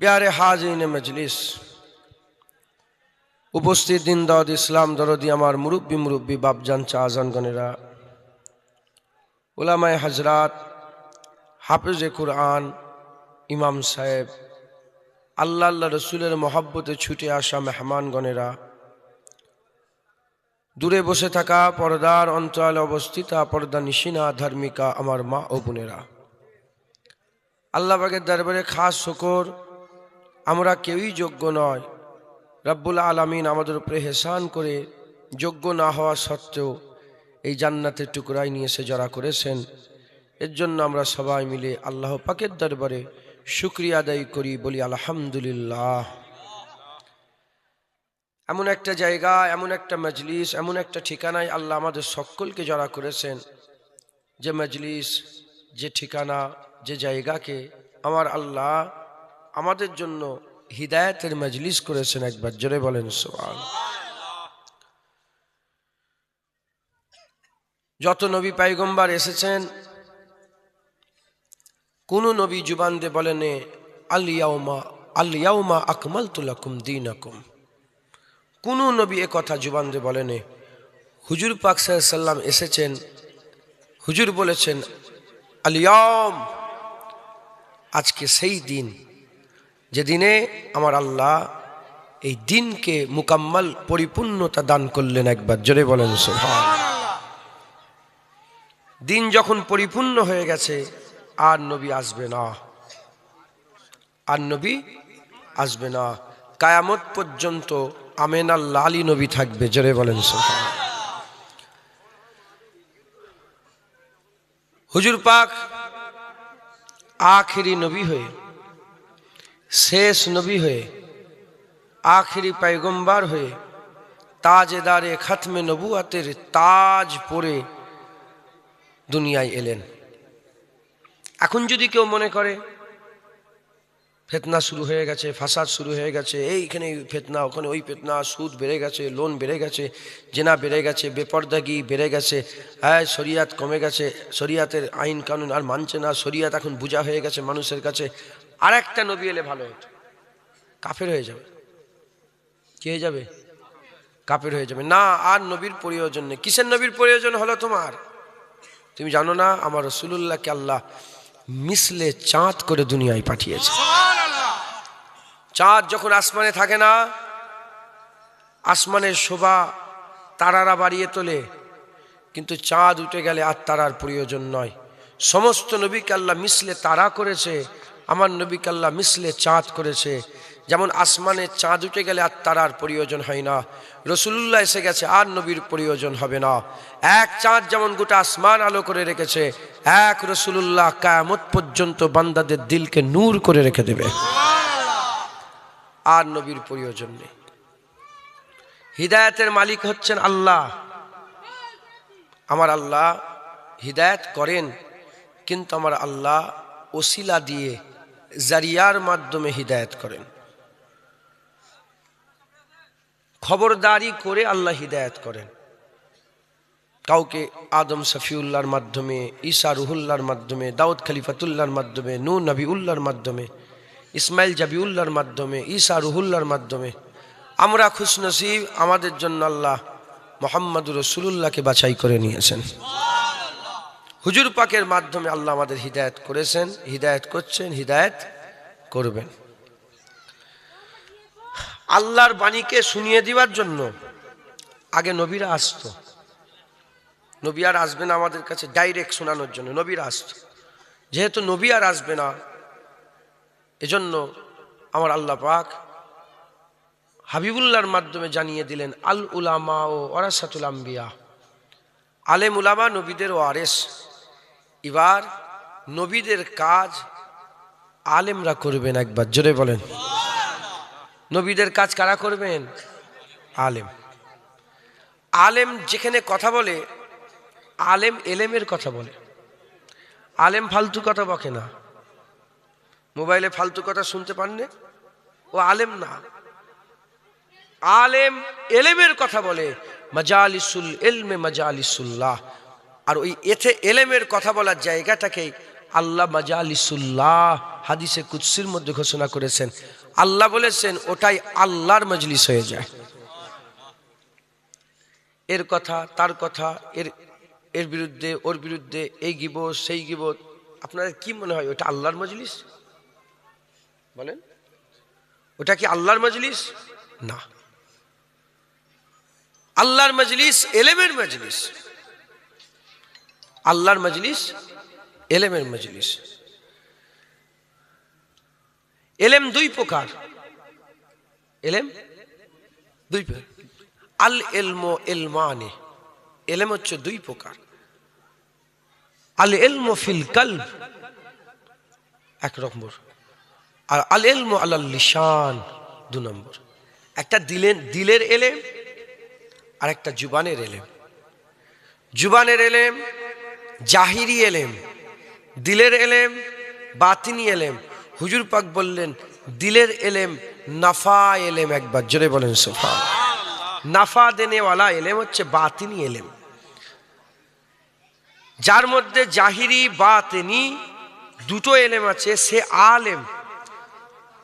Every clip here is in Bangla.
प्यारे हाजिरीन मजलिस, उपस्थित दिन दाऊद इस्लाम दरदी आमार मुरब्बी बापजान चाजान गनेरा, उलामाए हजरात, हाफिज़े कुरआन, इमाम साहेब, अल्लाह अल्लाह रसूलेर मोहब्बते छुटे आसा मेहमान गनेरा, दूरे बसे थाका पर्दार अंतराले अवस्थिता पर्दा निशिना धार्मिका आमार मा ओ बोनेरा, आल्लाह पाकेर दरबारे खास शुकर আমরা কেউই যোগ্য নয়। রব্বুল আলামিন আমাদের উপরে ইহসান করে যোগ্য না হওয়া সত্ত্বেও এই জান্নাতের টুকরাই নিয়ে এসে জড়া করেছেন। এর জন্য আমরা সবাই মিলে আল্লাহ পাকের দরবারে শুকরিয়া আদায় করি, বলি আলহামদুলিল্লাহ। এমন একটা জায়গা, এমন একটা মজলিস, এমন একটা ঠিকানায় আল্লাহ আমাদের সকলকে জড়া করেছেন, যে মজলিস, যে ঠিকানা, যে জায়গাকে আমার আল্লাহ আমাদের জন্য হিদায়াতের মজলিস করেছেন। একবার জোরে বলেন সুবহানাল্লাহ। যত নবী পয়গম্বর এসেছেন, কোন নবী জুবান দিয়ে বলেন আল ইয়াউমা আকমালতু লাকুম দীনাকুম। কোন নবী এ কথা জুবান দিয়ে বলেন। হুজুর পাক সাল্লাল্লাহু আলাইহি সাল্লাম এসেছেন, হুজুর বলেছেন আল ইয়াউম, আজকে সেই দিন যেদিনে আমার আল্লাহ এই দিনকে মুকাম্মাল পরিপূর্ণতা দান করলেন। একবার জোরে বলেন সুবহানাল্লাহ। দিন যখন পরিপূর্ণ হয়ে গেছে, আর নবী আসবে না, আর নবী আসবে না। কিয়ামত পর্যন্ত আমেনার লালি নবী থাকবে। জোরে বলেন সুবহানাল্লাহ। হুজুর পাক আখিরি নবী হয়ে, শেষ নবী হয়ে, আখিরি পয়গম্বর হয়ে, তাজেদারে খতমে নবুয়তের তাজ পরে দুনিয়ায় এলেন। এখন যদি কেউ মনে করে ফিতনা শুরু হয়ে গেছে, ফাসাদ শুরু হয়ে গেছে, এইখানে ফিতনা, ওখানে ওই ফিতনা, সুদ বেড়ে গেছে, লোন বেড়ে গেছে, জেনা বেড়ে গেছে, বেপরদাগি বেড়ে গেছে, হ্যাঁ শরিয়াত কমে গেছে, শরিয়াতের আইন কানুন আর মানছে না, শরিয়াত এখন বোঝা হয়ে গেছে মানুষের কাছে, আর একটা নবী এলে ভালো হতো, কাফের হয়ে যাবে। কি হয়ে যাবে? কাফের হয়ে যাবে। না, আর নবীর প্রয়োজন নেই। কিসের নবীর প্রয়োজন হলো তোমার? তুমি জানো না আমার রাসূলুল্লাহকে আল্লাহ মিসলে চাঁদ করে দুনিয়ায় পাঠিয়েছে। চাঁদ যখন আসমানে থাকে না, আসমানের শোভা তারারা বাড়িয়ে তোলে, কিন্তু চাঁদ উঠে গেলে আর তারার প্রয়োজন নয়। সমস্ত নবীকে আল্লাহ মিসলে তারা করেছে, আমার নবীকে আল্লাহ মিসলে চাঁদ করেছে। যেমন আসমানে চাঁদ উঠে গেলে আর তারার প্রয়োজন হয় না, রাসূলুল্লাহ এসে গেছে আর নবীর প্রয়োজন হবে না। এক চাঁদ যেমন গোটা আসমান আলো করে রেখেছে, এক রাসূলুল্লাহ কিয়ামত পর্যন্ত বান্দাদের দিলকে নূর করে রেখে দেবে। আর নবীর প্রয়োজন নেই। হিদায়াতের মালিক হচ্ছেন আল্লাহ। আমার আল্লাহ হিদায়াত করেন, কিন্তু আমার আল্লাহ ওসিলা দিয়ে, জারিয়ার মাধ্যমে হিদায়াত করেন। খবরদারি করে আল্লাহ হিদায়াত করেন। কাউকে আদম শফিউল্লাহর মাধ্যমে, ঈসা রুহুল্লাহর মাধ্যমে, দাউদ খলিফাতুল্লাহর মাধ্যমে, নূহ নবীউল্লাহর মাধ্যমে, ইসমাইল জাবিউল্লাহর মাধ্যমে, ঈসা রুহুল্লাহর মাধ্যমে। আমরা খুশনসিব, আমাদের জন্য আল্লাহ মুহাম্মদুর রাসূলুল্লাহকে বাছাই করে নিয়েছেন। হুজুর পাকের মাধ্যমে আল্লাহ আমাদের হিদায়াত করেছেন, হিদায়াত করছেন, হিদায়াত করবেন। আল্লাহর বাণীকে শুনিয়ে দেওয়ার জন্য আগে নবীরা আসতো। নবী আর আসবে না আমাদের কাছে ডাইরেক্ট শোনানোর জন্য, নবীরা আসতো। যেহেতু নবী আর আসবে না, এজন্য আমার আল্লাহ পাক হাবিবুল্লাহর মাধ্যমে জানিয়ে দিলেন আল উলামা ও ওয়ারাসাতুল আম্বিয়া। আলেম উলামা নবীদের ওয়ারিস। এবার নবীদের কাজ আলেমরা করবেন। একবার জোরে বলেন নবীদের কাজ কারা করবেন? আলেম। আলেম যেখানে কথা বলে, আলেম এলেমের কথা বলে। আলেম ফালতু কথা বকে না। মোবাইলে ফালতু কথা শুনতে পাননি, ও আলেম না। আলেম এলেমের কথা বলে। মাজালিসুল ইলমে মাজালিসুল্লাহ। আর ওই এতে এলেমের কথা বলার জায়গাটাকেই আল্লাহ মাজালিসুল্লাহ, হাদিসে কুদসির মধ্যে ঘোষণা করেছেন, আল্লাহ বলেছেন ওটাই আল্লাহর মজলিস হয়ে যায়। এর কথা তার কথা, এর বিরুদ্ধে ওর বিরুদ্ধে, এই গিবত সেই গিবত, আপনাদের কি মনে হয় ওটা আল্লাহর মজলিস? বলেন, ওটা কি আল্লাহর মজলিস? না, আল্লাহর মজলিস এলেমের মজলিস। আল্লাহর মজলিস এলেমের মজলিস। এলেম দুই প্রকার, এলেম দুই প্রকার। আল ইলমু ইলমানে, এলেম হচ্ছে দুই প্রকার। আল ইলমু ফিল কলব এক নম্বর, আর আল ইলমু আলাল লিসান দু নম্বর। একটা দিলের এলেম আর একটা জুবানের এলেম। জুবানের এলেম জাহিরি এলেম, দিলের এলেম বাতিনি এলেম। হুজুর পাক বললেন দিলের এলেম নাফা এলেম, একবার জোরে বলেন সুবহান। নাফা দেনেওয়ালা এলেম হচ্ছে বাতিনি এলেম, যার মধ্যে জাহিরি বাতিনি দুটো এলেম আছে, সে আলেম।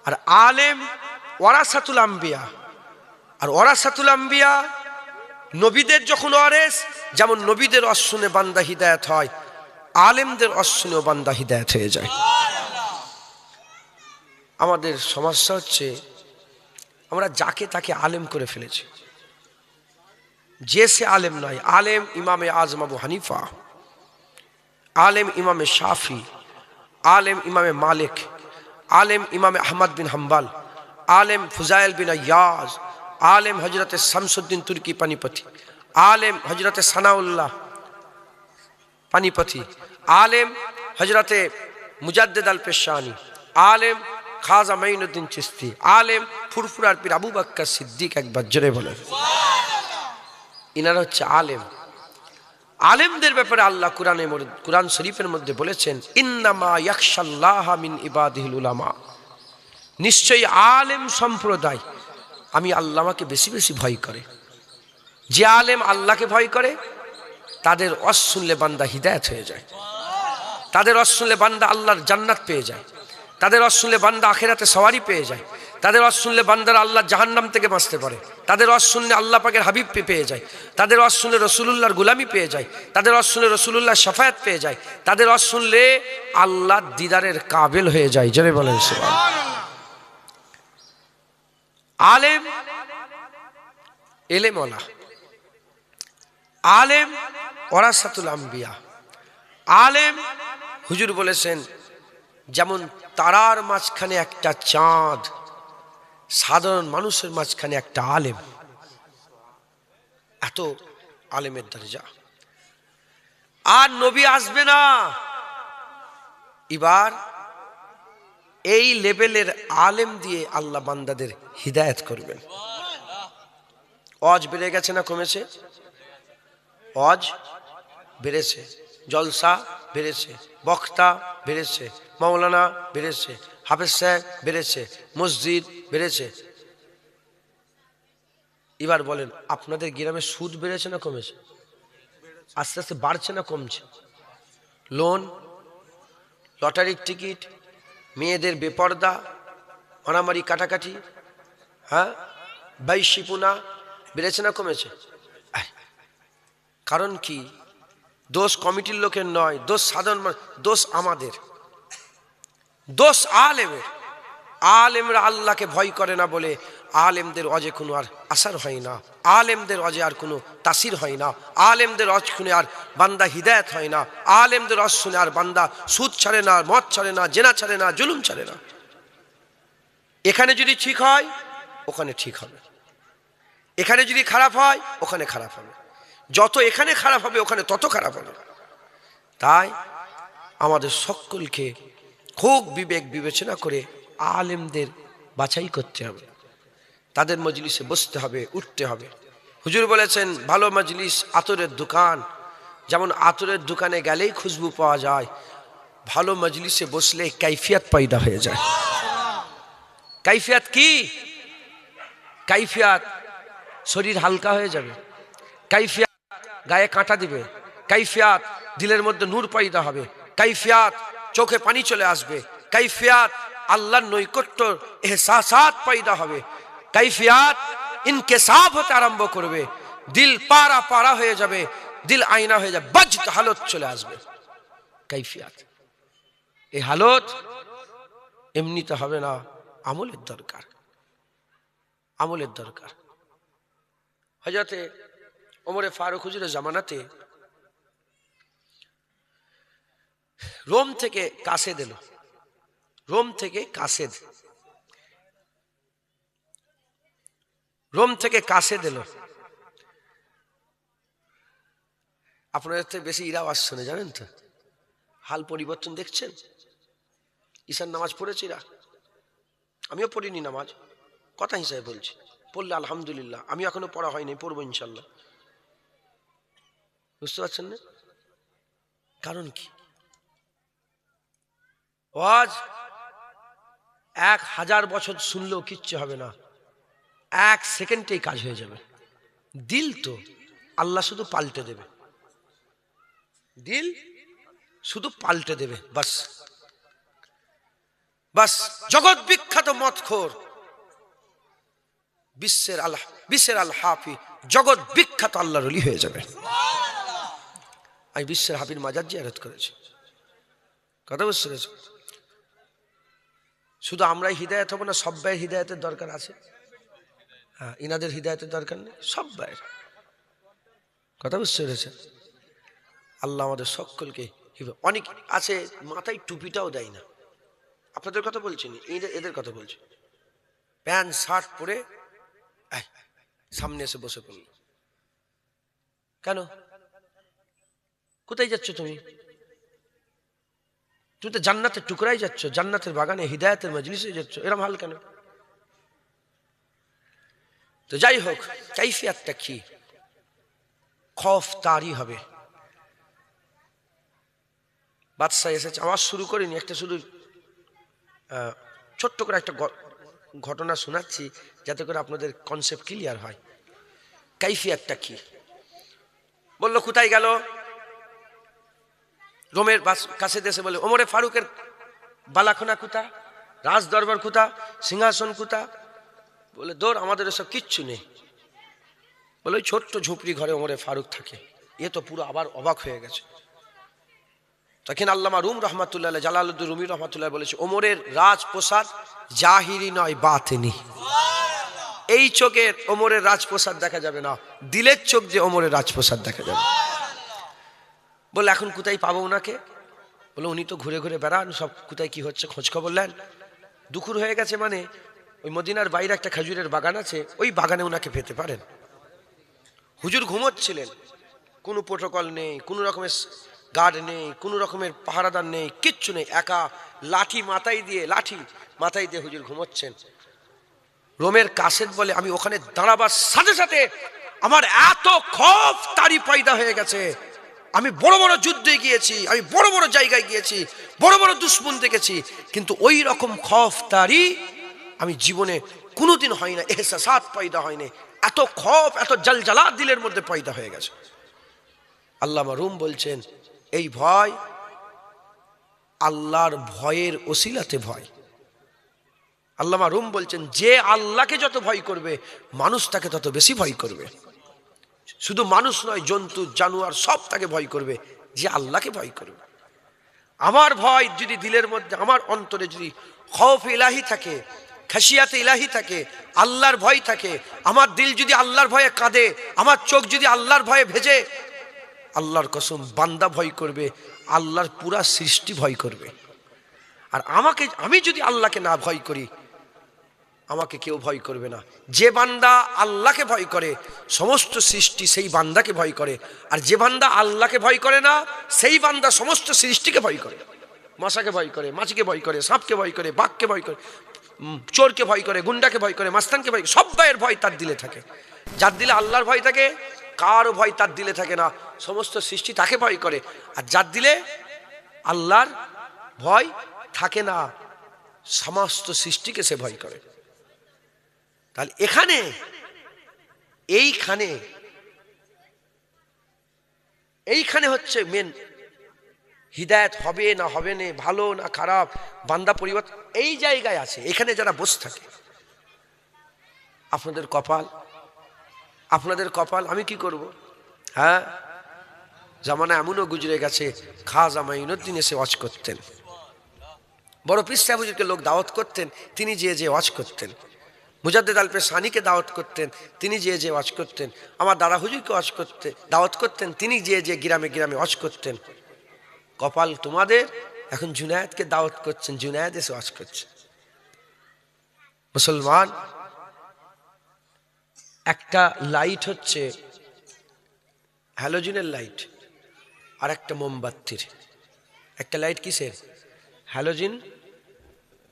আর আলেম ওয়ারাসাতুল আম্বিয়া, আর ওয়ারাসাতুল আম্বিয়া নবীদের যখন ওয়ারেস, যেমন নবীদের অশুনে বান্দা হিদায়াত হয়, আলেমদের অশুনেও বান্দা হিদায়াত হয়ে যায়। আমাদের সমস্যা হচ্ছে আমরা যাকে তাকে আলেম করে ফেলেছি, যে সে আলেম নয়। আলেম ইমামে আজম আবু হানিফা, আলেম ইমামে শাফি, আলেম ইমামে মালিক, আলেম ইমামে আহমদ বিন হাম্বল, আলেম ফুজাইল বিন আয়াজ, আলেম হজরতে শামসুদ্দিন তুর্কি পানিপথি, আলেম হজরতে সানাউল্লাহ পানিপথি, আলেম হজরতে মুজাদ্দেদ আল পেশানি, আলেম খাজা মাইনুদ্দিন চিস্তি, আলেম ফুরফুরার পীর আবু বকর সিদ্দিক, একবার জোরে বলেন। ইনারা হচ্ছে আলেম। আলেমদের ব্যাপারে আল্লাহ কুরআন শরীফের মধ্যে বলেছেন ইন্নামা ইয়াখশাল্লাহা মিন ইবাদিহিল উলামা, নিশ্চয়ই আলেম সম্প্রদায় আমি আল্লাহকে বেশি বেশি ভয় করে। যে আলেম আল্লাহকে ভয় করে তাদের ওয়াজ শুনলে বান্দা হিদায়াত হয়ে যায়, তাদের ওয়াজ শুনলে বান্দা আল্লাহর জান্নাত পেয়ে যায়, তাদের ওয়াজ শুনলে বান্দা আখিরাতে সওয়ারি পেয়ে যায়, তাদের ওয়াজ শুনলে বান্দারা আল্লাহর জাহান্নাম থেকে বাঁচতে পারে, তাদের ওয়াজ শুনলে আল্লাহ পাকের হাবিব পেয়ে যায়, তাদের ওয়াজ শুনলে রাসূলুল্লাহর গোলামি পেয়ে যায়, তাদের ওয়াজ শুনলে রাসূলুল্লাহর শাফায়াত পেয়ে যায়, তাদের ওয়াজ শুনলে আল্লাহর দিদারের কাবিল হয়ে যায়। জোরে বলেন সুবহানাল্লাহ। আলেম এলেমওয়ালা, আলেম ওয়ারাসাতুল আম্বিয়া। আলেম হুজুর বলেছেন যেমন তারার মাঝখানে একটা চাঁদ, সাধারণ মানুষের মাঝখানে একটা আলেম, এত আলেমের দরজা। আর নবী আসবে না, এবার এই লেভেলের আলেম দিয়ে আল্লাহ বান্দাদের হিদায়াত করবেন। ওয়াজ বেড়ে গেছে না কমেছে? ওয়াজ বেড়েছে, জলসা বেড়েছে, বক্তা বেড়েছে, মাওলানা বেড়েছে, হাফেজ সাহেব বেড়েছে, মসজিদ বেড়েছে। এবার বলেন আপনাদের গ্রামে সুদ বেড়েছে না কমেছে? আস্তে আস্তে বাড়ছে না কমছে? লোন, লটারির টিকিট, মেয়েদের বেপর্দা, মারামারি কাটাকাটি, হ্যাঁ, বাইশিপুনা বেড়েছে না কমেছে? কারণ কি? দোষ কমিটির লোকের নয়, দোষ সাধারণ, দোষ আমাদের, দোষ আলেমের। আলেমরা আল্লাহকে ভয় করে না বলে আলেমদের অজে কোনো আর আসার হয় না, আলেমদের অজে আর কোনো তাসির হয় না, আলেমদের অজ শুনে আর বান্দা হিদায়াত হয় না, আলেমদের অজ শুনে আর বান্দা সুদ ছাড়ে না, মদ ছাড়ে না, জেনা ছাড়ে না, জুলুম ছাড়ে না। এখানে যদি ঠিক হয় ওখানে ঠিক হবে, এখানে যদি খারাপ হয় ওখানে খারাপ হবে, যত এখানে খারাপ হবে ওখানে তত খারাপ হবে। তাই আমাদের সকলকে খুব বিবেক বিবেচনা করে আলেমদের বাছাই করতে হবে, তাদের মজলিসে বসতে হবে, উঠতে হবে। হুজুর বলেছেন ভালো মজলিস আতরের দোকান, যেমন আতরের দোকানে গেলেই খুশবু পাওয়া যায়, ভালো মজলিসে বসলে কাইফিয়াত পয়দা হয়ে যায়। কাইফিয়াত কি? কাইফিয়াত শরীর হালকা হয়ে যাবে, কাইফিয়াত গায়ে কাঁটা দিবে, কাইফিয়াত দিলের মধ্যে নূর পয়দা হবে, কাইফিয়াত চোখে পানি চলে আসবে, কাইফিয়াত আল্লাহর নৈকট্য এহসাসাত পয়দা হবে, কাইফিয়াত ইনকেসাব হতে আরম্ভ করবে, দিল পারা পারা হয়ে যাবে, দিল আয়না হয়ে যাবে, বজ্ত হালত চলে আসবে। কাইফিয়াত, এই হালত এমনিতে হবে না, আমলের দরকার, আমলের দরকার। হযরতে ওমরে ফারুক হুজুরের জামানাতে রোম থেকে কাসেদ এলো, রোম থেকে কাসেদ, রোম থেকে কাসেদ এলো। আপনাদের থেকে বেশি ইরাও আসছে না, জানেন তো? হাল পরিবর্তন দেখছেন। ঈশার নামাজ পড়েছে এরা, আমিও পড়িনি নামাজ, কথা হিসাবে বলছি, পড়লে আলহামদুলিল্লাহ, আমি এখনো পড়া হয়নি, পড়বো ইনশাল্লাহ। বুঝতে পারছেন না? কারণ কি? আজ 1000 বছর শুনলেও কিচ্ছু হবে না, 1 সেকেন্ডেই কাজ হয়ে যাবে। দিল তো আল্লাহ শুধু পাল্টে দেবে, দিল শুধু পাল্টে দেবে, বাস বাস। জগৎ বিখ্যাত মদখোর, বিশ্বের আল হাফি, জগৎ বিখ্যাত আল্লাহর ওলি হয়ে যাবে। আমি বিশ্বের হাফির মাজার জিয়ারত করেছি, কথা বুঝতে পেরেছি? শুধু আমরাই হিদায়ত হবো না, সব ভাইয়ের হিদায়তের দরকার আছে। হ্যাঁ, ইনাদের হিদায়তের দরকার নেই, সব ভাইয়ের, কথা বুঝতে পেরেছে? আল্লাহ আমাদের সকলকে, অনেক আছে মাথায় টুপিটাও দেয় না, আপনাদের কথা বলছি না, এদের কথা বলছি। প্যান্ট শার্ট পরে সামনে এসে বসে পড়ল, কেন? কোথায় যাচ্ছ তুমি? তুমি তো জান্নাতের টুকরাই যাচ্ছ, জান্নাতের বাগানে হিদায়াতের মজলিসে যাচ্ছ, এরকম হাল কেন? তো যাই হোক, কাইফিয়াতটা কি? খৌফ তারি হবে। বাদশা এসেছে, আওয়াজ শুরু করিনি, একটা শুধু ছোট্ট করে একটা ঘটনা শোনাচ্ছি যাতে করে আপনাদের কনসেপ্ট ক্লিয়ার হয়। কাইফিয়াতটা কি? বললো কোথায় গেল? রোমের কাছে দেশে বলে ওমরে ফারুকের বালাখানা কোথা, রাজ দরবার কোথা, সিংহাসন কোথা? বলে দৌড়, আমাদের এসব কিচ্ছু নেই। বলে ওই ছোট্ট ঝুপড়ি ঘরে ওমরে ফারুক থাকে। এ তো পুরো আবার অবাক হয়ে গেছে। তখন আল্লামা রুম রহমাতুল্লাহ, জালালউদ্দিন রুমি রহমাতুল্লাহ বলেছে ওমরের রাজপ্রসাদ জাহিরি নয় বাতিনি। এই চোখের ওমরের রাজপ্রসাদ দেখা যাবে না, দিলের চোখ যে ওমরের রাজপ্রসাদ দেখা যাবে। বলে এখন কোথায় পাবো ওনাকে? বলে উনি তো ঘুরে ঘুরে বেড়ান, সব কোথায় কি হচ্ছে খোঁজ খবর নেন। দুপুর হয়ে গেছে মানে ওই মদিনার বাইরে একটা খেজুরের বাগান আছে, ওই বাগানে ওনাকে পেতে পারেন। হুজুর ঘুমোচ্ছিলেন, কোনো প্রোটোকল নেই, কোনো রকমের গার্ড নেই, কোনো রকমের পাহারাদার নেই, কিচ্ছু নেই, একা লাঠি মাথায় দিয়ে হুজুর ঘুমোচ্ছেন। রোমের কাসেদ বলে আমি ওখানে দাঁড়াবার সাথে সাথে আমার এত খৌফ তারি পয়দা হয়ে গেছে, আমি বড় বড় যুদ্ধে গিয়েছি, আমি বড় বড় জায়গায় গিয়েছি, বড় বড় দুশ্মন দেখেছি, কিন্তু ওই রকম খৌফ তারি আমি জীবনে কোনোদিন হয় না, এহসাসাত পয়দা হয়নি। এত খৌফ, এত জলজলা দিলের মধ্যে পয়দা হয়ে গেছে। আল্লামা রুম বলছেন এই ভয় আল্লাহর ভয়ের ওসিলাতে ভয়। আল্লামা রুম বলছেন যে আল্লাহকে যত ভয় করবে মানুষ তাকে তত বেশি ভয় করবে। শুধু মানুষ নয়, জন্তু জানোয়ার সব তাকে ভয় করবে যে আল্লাহকে ভয় করবে। আমার ভয় যদি দিলের মধ্যে, আমার অন্তরে যদি খৌফ ইলাহি থাকে, খাশিয়াতে ইলাহি থাকে, আল্লাহর ভয় থাকে, আমার দিল যদি আল্লাহর ভয়ে কাঁদে, আমার চোখ যদি আল্লাহর ভয়ে ভেজে, আল্লাহর কসম বান্দা ভয় করবে, আল্লাহর পুরা সৃষ্টি ভয় করবে। আর আমি যদি আল্লাহকে না ভয় করি, আমাকে কেউ ভয় করবে না। যে বান্দা আল্লাহকে ভয় করে সমস্ত সৃষ্টি সেই বান্দাকে ভয় করে, আর যে বান্দা আল্লাহকে ভয় করে না সেই বান্দা সমস্ত সৃষ্টিকে ভয় করে। মশাকে ভয় করে, মাছিকে ভয় করে, সাপকে ভয় করে, বাঘকে ভয় করে, চোরকে ভয় করে, গুন্ডাকে ভয় করে, মাস্তানকে ভয় করে। সব ভাইয়ের ভয় তার দিলে থাকে। যার দিলে আল্লাহর ভয় থাকে, কারো ভয় তার দিলে থাকে না, সমস্ত সৃষ্টি তাকে ভয় করে। আর যার দিলে আল্লাহর ভয় থাকে না, সমস্ত সৃষ্টিকে সে ভয় করে। তাহলে এইখানে হচ্ছে মেন হিদায়াত হবে না হবে না, ভালো না খারাপ, বান্দা পরিবর্তন এই জায়গায় আছে। এখানে যারা বসে থাকে, আপনাদের কপাল, আপনাদের কপাল। আমি কি করব? হ্যাঁ, জামানা এমনও গুজরে গেছে, খাজা মাইনুদ্দিন এসে ওয়াজ করতেন, বড় পীর সাহেব হুজুরকে লোক দাওয়াত করতেন, তিনি যে ওয়াজ করতেন। মুজাদ্দেদ আলপে সানিকে দাওয়াত করতেন, তিনি যে ওয়াজ করতেন। আমার দাদা হুজুরকে ওয়াজ করতে দাওয়াত করতেন, তিনি যে গ্রামে গ্রামে ওয়াজ করতেন। কপাল তোমাদের, এখন জুনায়েদকে দাওয়াত করছেন, জুনায়েদ এসে ওয়াজ করছে। মুসলমান, একটা লাইট হচ্ছে হ্যালোজিনের লাইট, আর একটা মোমবাতির। একটা লাইট কিসের? হ্যালোজিন।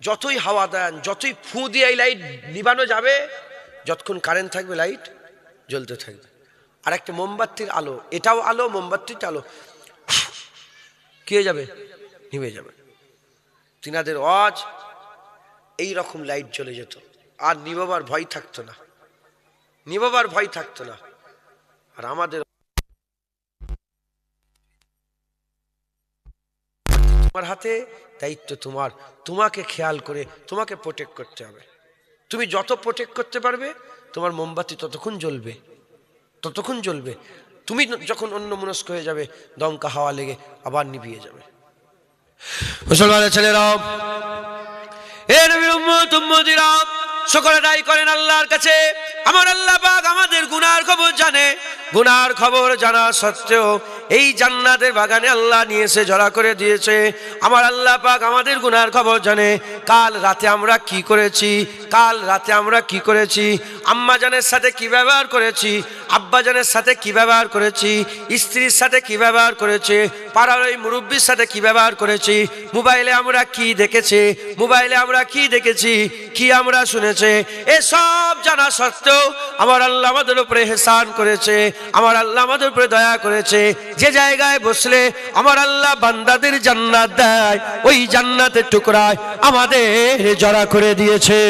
যতই হাওয়া দেন, যতই ফু দিয়ে এই লাইট নিবানো যাবে, যতক্ষণ কারেন্ট থাকবে লাইট জ্বলতে থাকবে। আর একটা মোমবাতির আলো, এটাও আলো, মোমবাতিটা আলো, কি হয়ে যাবে? নিভে যাবে। তিনাদের ওয়াজ এই রকম লাইট জ্বলে যেত, আর নিভাবার ভয় থাকতো না, নিভাবার ভয় থাকতো না। আর আমাদের তোমার হাতে দায়িত্ব, তোমার, তোমাকে খেয়াল করে তোমাকে প্রোটেক্ট করতে হবে। তুমি যত প্রোটেক্ট করতে পারবে, তোমার মোমবাতি ততক্ষণ জ্বলবে, ততক্ষণ জ্বলবে। তুমি যখন অন্যমনস্ক হয়ে যাবে, দমকা হাওয়া লেগে আবার নিভিয়ে যাবে। মুসলমানের ছেলেরাও, এ নবীর উম্মত উম্মতিরা, সকলে দায়ী করেন আল্লাহর কাছে। আমার আল্লাহ পাক আমাদের গুনার খবর জানে, গুনার খবর জানা সত্ত্বেও এই জান্নাতের বাগানে আল্লাহ নিয়ে এসে জড়া করে দিয়েছে। আমার আল্লাহ পাক আমাদের গুনার খবর জানে। কাল রাতে আমরা কি করেছি, কাল রাতে আমরা কি করেছি, আম্মা জানের সাথে কি ব্যবহার করেছি, আব্বা জানের সাথে কি ব্যবহার করেছি, স্ত্রীর সাথে কি ব্যবহার করেছে, পাড়ার ওই মুরব্বির সাথে কি ব্যবহার করেছি, মোবাইলে আমরা কি দেখেছি, মোবাইলে আমরা কি দেখেছি, কি আমরা শুনেছি, এসব জানা সত্ত্বেও আমার আল্লাহ আমাদের উপরে ইহসান করেছে, আমার আল্লাহ আমাদের উপরে দয়া করেছে। যে জায়গায় বসলে আমার আল্লাহ বান্দাদের জান্নাত দেয়, ওই জান্নাতের টুকরায় আমাদের জড়া করে দিয়েছে।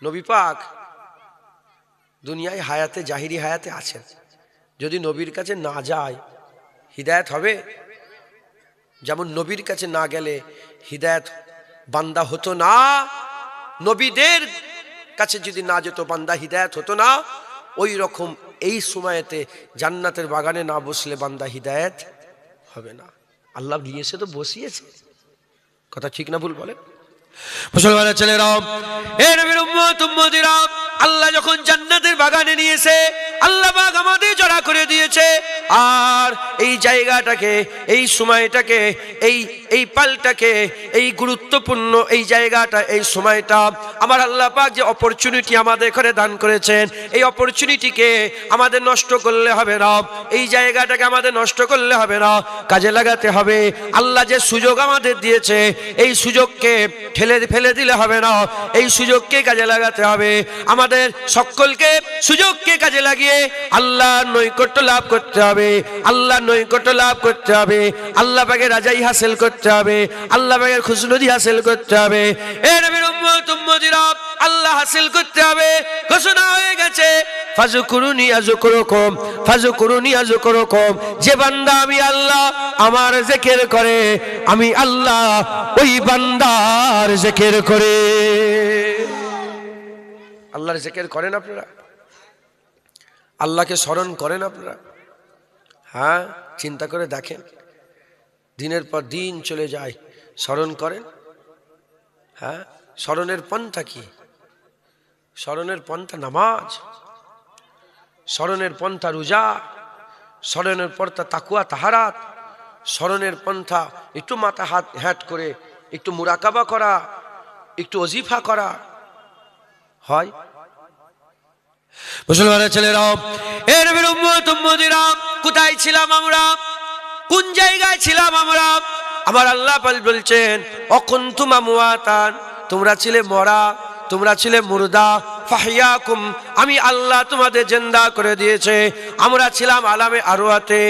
নবী পাক দুনিয়ায় হায়াতে, জাহিরি হায়াতে আছেন। যদি নবীর কাছে না যায়, হিদায়াত হবে? যেমন নবীর কাছে না গেলে হিদায়াত বান্দা হতো না, নবীদের কাছে যদি না যেত বান্দা হিদায়াত হতো না, ওই রকম এই সময়তে জান্নাতের বাগানে না বসলে বান্দা হিদায়াত হবে না। আল্লাহ দিয়েছে তো বসিয়েছে, কথা ঠিক না ভুল বলেন? মুসলমানের ছেলেরা, এ নবীর উম্মত উম্মতিরা, আল্লাহ যখন জান্নাতের বাগানে নিয়েছে, আল্লাহ পাক আমাদের জড়া করে দিয়েছে। আর এই জায়গাটাকে, এই সময়টাকে, এই পালটাকে, এই গুরুত্বপূর্ণ এই জায়গাটা, এই সময়টা আমার আল্লাহ পাক যে অপরচুনিটি আমাদের ঘরে দান করেছেন, এই অপরচুনিটিকে আমাদের নষ্ট করলে হবে না, এই জায়গাটাকে আমাদের নষ্ট করলে হবে না, কাজে লাগাতে হবে। আল্লাহ যে সুযোগ আমাদের দিয়েছে, এই সুযোগকে ফেলে দিলে হবে না, এই সুযোগকে কাজে লাগাতে হবে। আমাদের সকলকে সুযোগকে কাজে লাগিয়ে আল্লাহ নৈকট্য লাভ করতে হবে, আল্লাহ নৈকট্য লাভ করতে হবে, আল্লাহ পাকের রাজাই হাসিল করতে হবে, আল্লাহ পাকের খুশনুদি হাসিল করতে হবে। এ নবীর উম্মত উম্মতিরা, আল্লাহ হাসিল করতে হবে। ঘোষণা হয়ে গেছে, ফাযকুরুনি আযকুরুকুম, ফাযকুরুনি আযকুরুকুম। যে বান্দা আমি আল্লাহ আমার জিকির করে, আমি আল্লাহ ওই বান্দার জিকির করে। আল্লাহর জিকির করেন আপনারা? আল্লাহকে স্মরণ করেন আপনারা? হ্যাঁ, চিন্তা করে দেখেন, দিনের পর দিন চলে যায়, স্মরণ করেন? হ্যাঁ, স্মরণের পন্থা কি? স্মরণের পন্থা নামাজ, স্মরণের পন্থা রোজা, স্মরণের পন্থা তাকুয়া তাহারাত, স্মরণের পন্থা একটু মাথা হাত হ্যাট করে একটু মুরাকাবা করা, একটু ওজিফা করা হয়। মুসলমানের ছেলেরাও, এ নবীর উম্মত উম্মতিরা, কোথায় ছিলাম আমরা? কোন জায়গায় ছিলাম আমরা? আমার আল্লাহ বলছেন, অকুনতুম আমওয়াতান, তোমরা ছিলে মরা, তোমরা ছিলে মুর্দা, ফাহিয়াকুম, আমি আল্লাহ তোমাদের জিন্দা করে দিয়েছে। আমরা ছিলাম আলামে আরওয়াতে।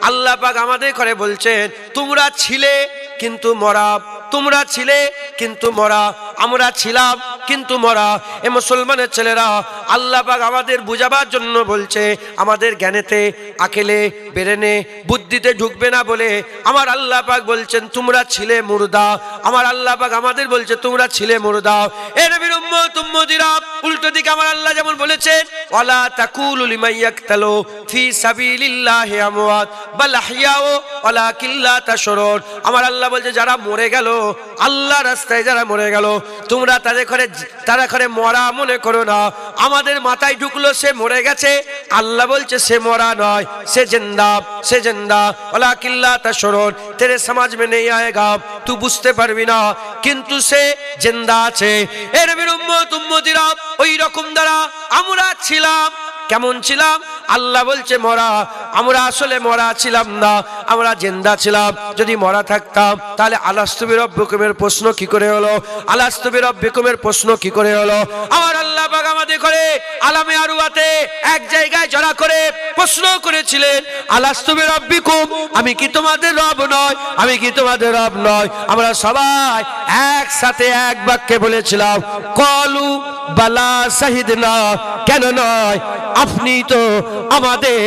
আল্লাহ পাক আমাদের করে বলছেন, তোমরা ছিলে কিন্তু মরা, তোমরা ছিলে কিন্তু মরা, আমরা ছিলাম কিন্তু মরা। এ মুসলমানের ছেলেরা, আল্লাহ পাক আমাদের বুঝাবার জন্য বলছে, আমাদের জ্ঞানেতে আকেলে বেরেনে বুদ্ধিতে ঢুকবে না বলে আমার আল্লাহ পাক বলছেন তোমরা ছিলে মুর্দা। আমার আল্লাহ পাক আমাদের বলছে তোমরা ছিলে মুর্দা। এ নবীর উম্মত উম্মতিরা, উল্টো দিকে আমার আল্লাহ যেমন বলেছেন ওয়ালা তাকুলু লিমান ইয়াকতালু ফি সাবিলিল্লাহি আমওয়াত বাল আহইয়াউ ওয়ালাকিন লা তাশউরুন। আমার আল্লাহ বলছে যারা মরে গেল আল্লাহ রাস্তায়, যারা মরে গেল তোমরা তাদের ঘরে মরা মনে করো না। আমাদের মাথায় ঢুকলো সে মরে গেছে, আল্লাহ বলছে সে মরা নয়, সে জিন্দা, সে জিন্দা। ওয়ালাকিন লা তাশউরুন, তেরে সমাজ মে নেই আয়েগা, তুই বুঝতে পারবি না, কিন্তু সে জিন্দা আছে। এ নবীর উম্মত উম্মতিরা, ওই রকম দ্বারা আমরা ছিলাম। কেমন ছিলাম? আল্লাহ বলছে মরা। আমরা আসলে মরা ছিলাম না, আমরা জিন্দা ছিলাম। যদি মরা থাকতাম তাহলে আলাস্তু বিরব্বিকুমের প্রশ্ন কি করে হলো? আলাস্তু বিরব্বিকুমের প্রশ্ন কি করে হলো? আমার আল্লাহ পাক আমাদের করে আলামে আরওয়াতে এক জায়গায় জড়া করে প্রশ্ন করেছিলেন, আলাস্তু বিরব্বিকুম, আমি কি তোমাদের রব নয়? আমি কি তোমাদের রব নয়? আমরা সবাই একসাথে এক বাক্যে বলেছিলাম কলু বালা শাহিদনা, কেন নয়, আপনি তো আমাদের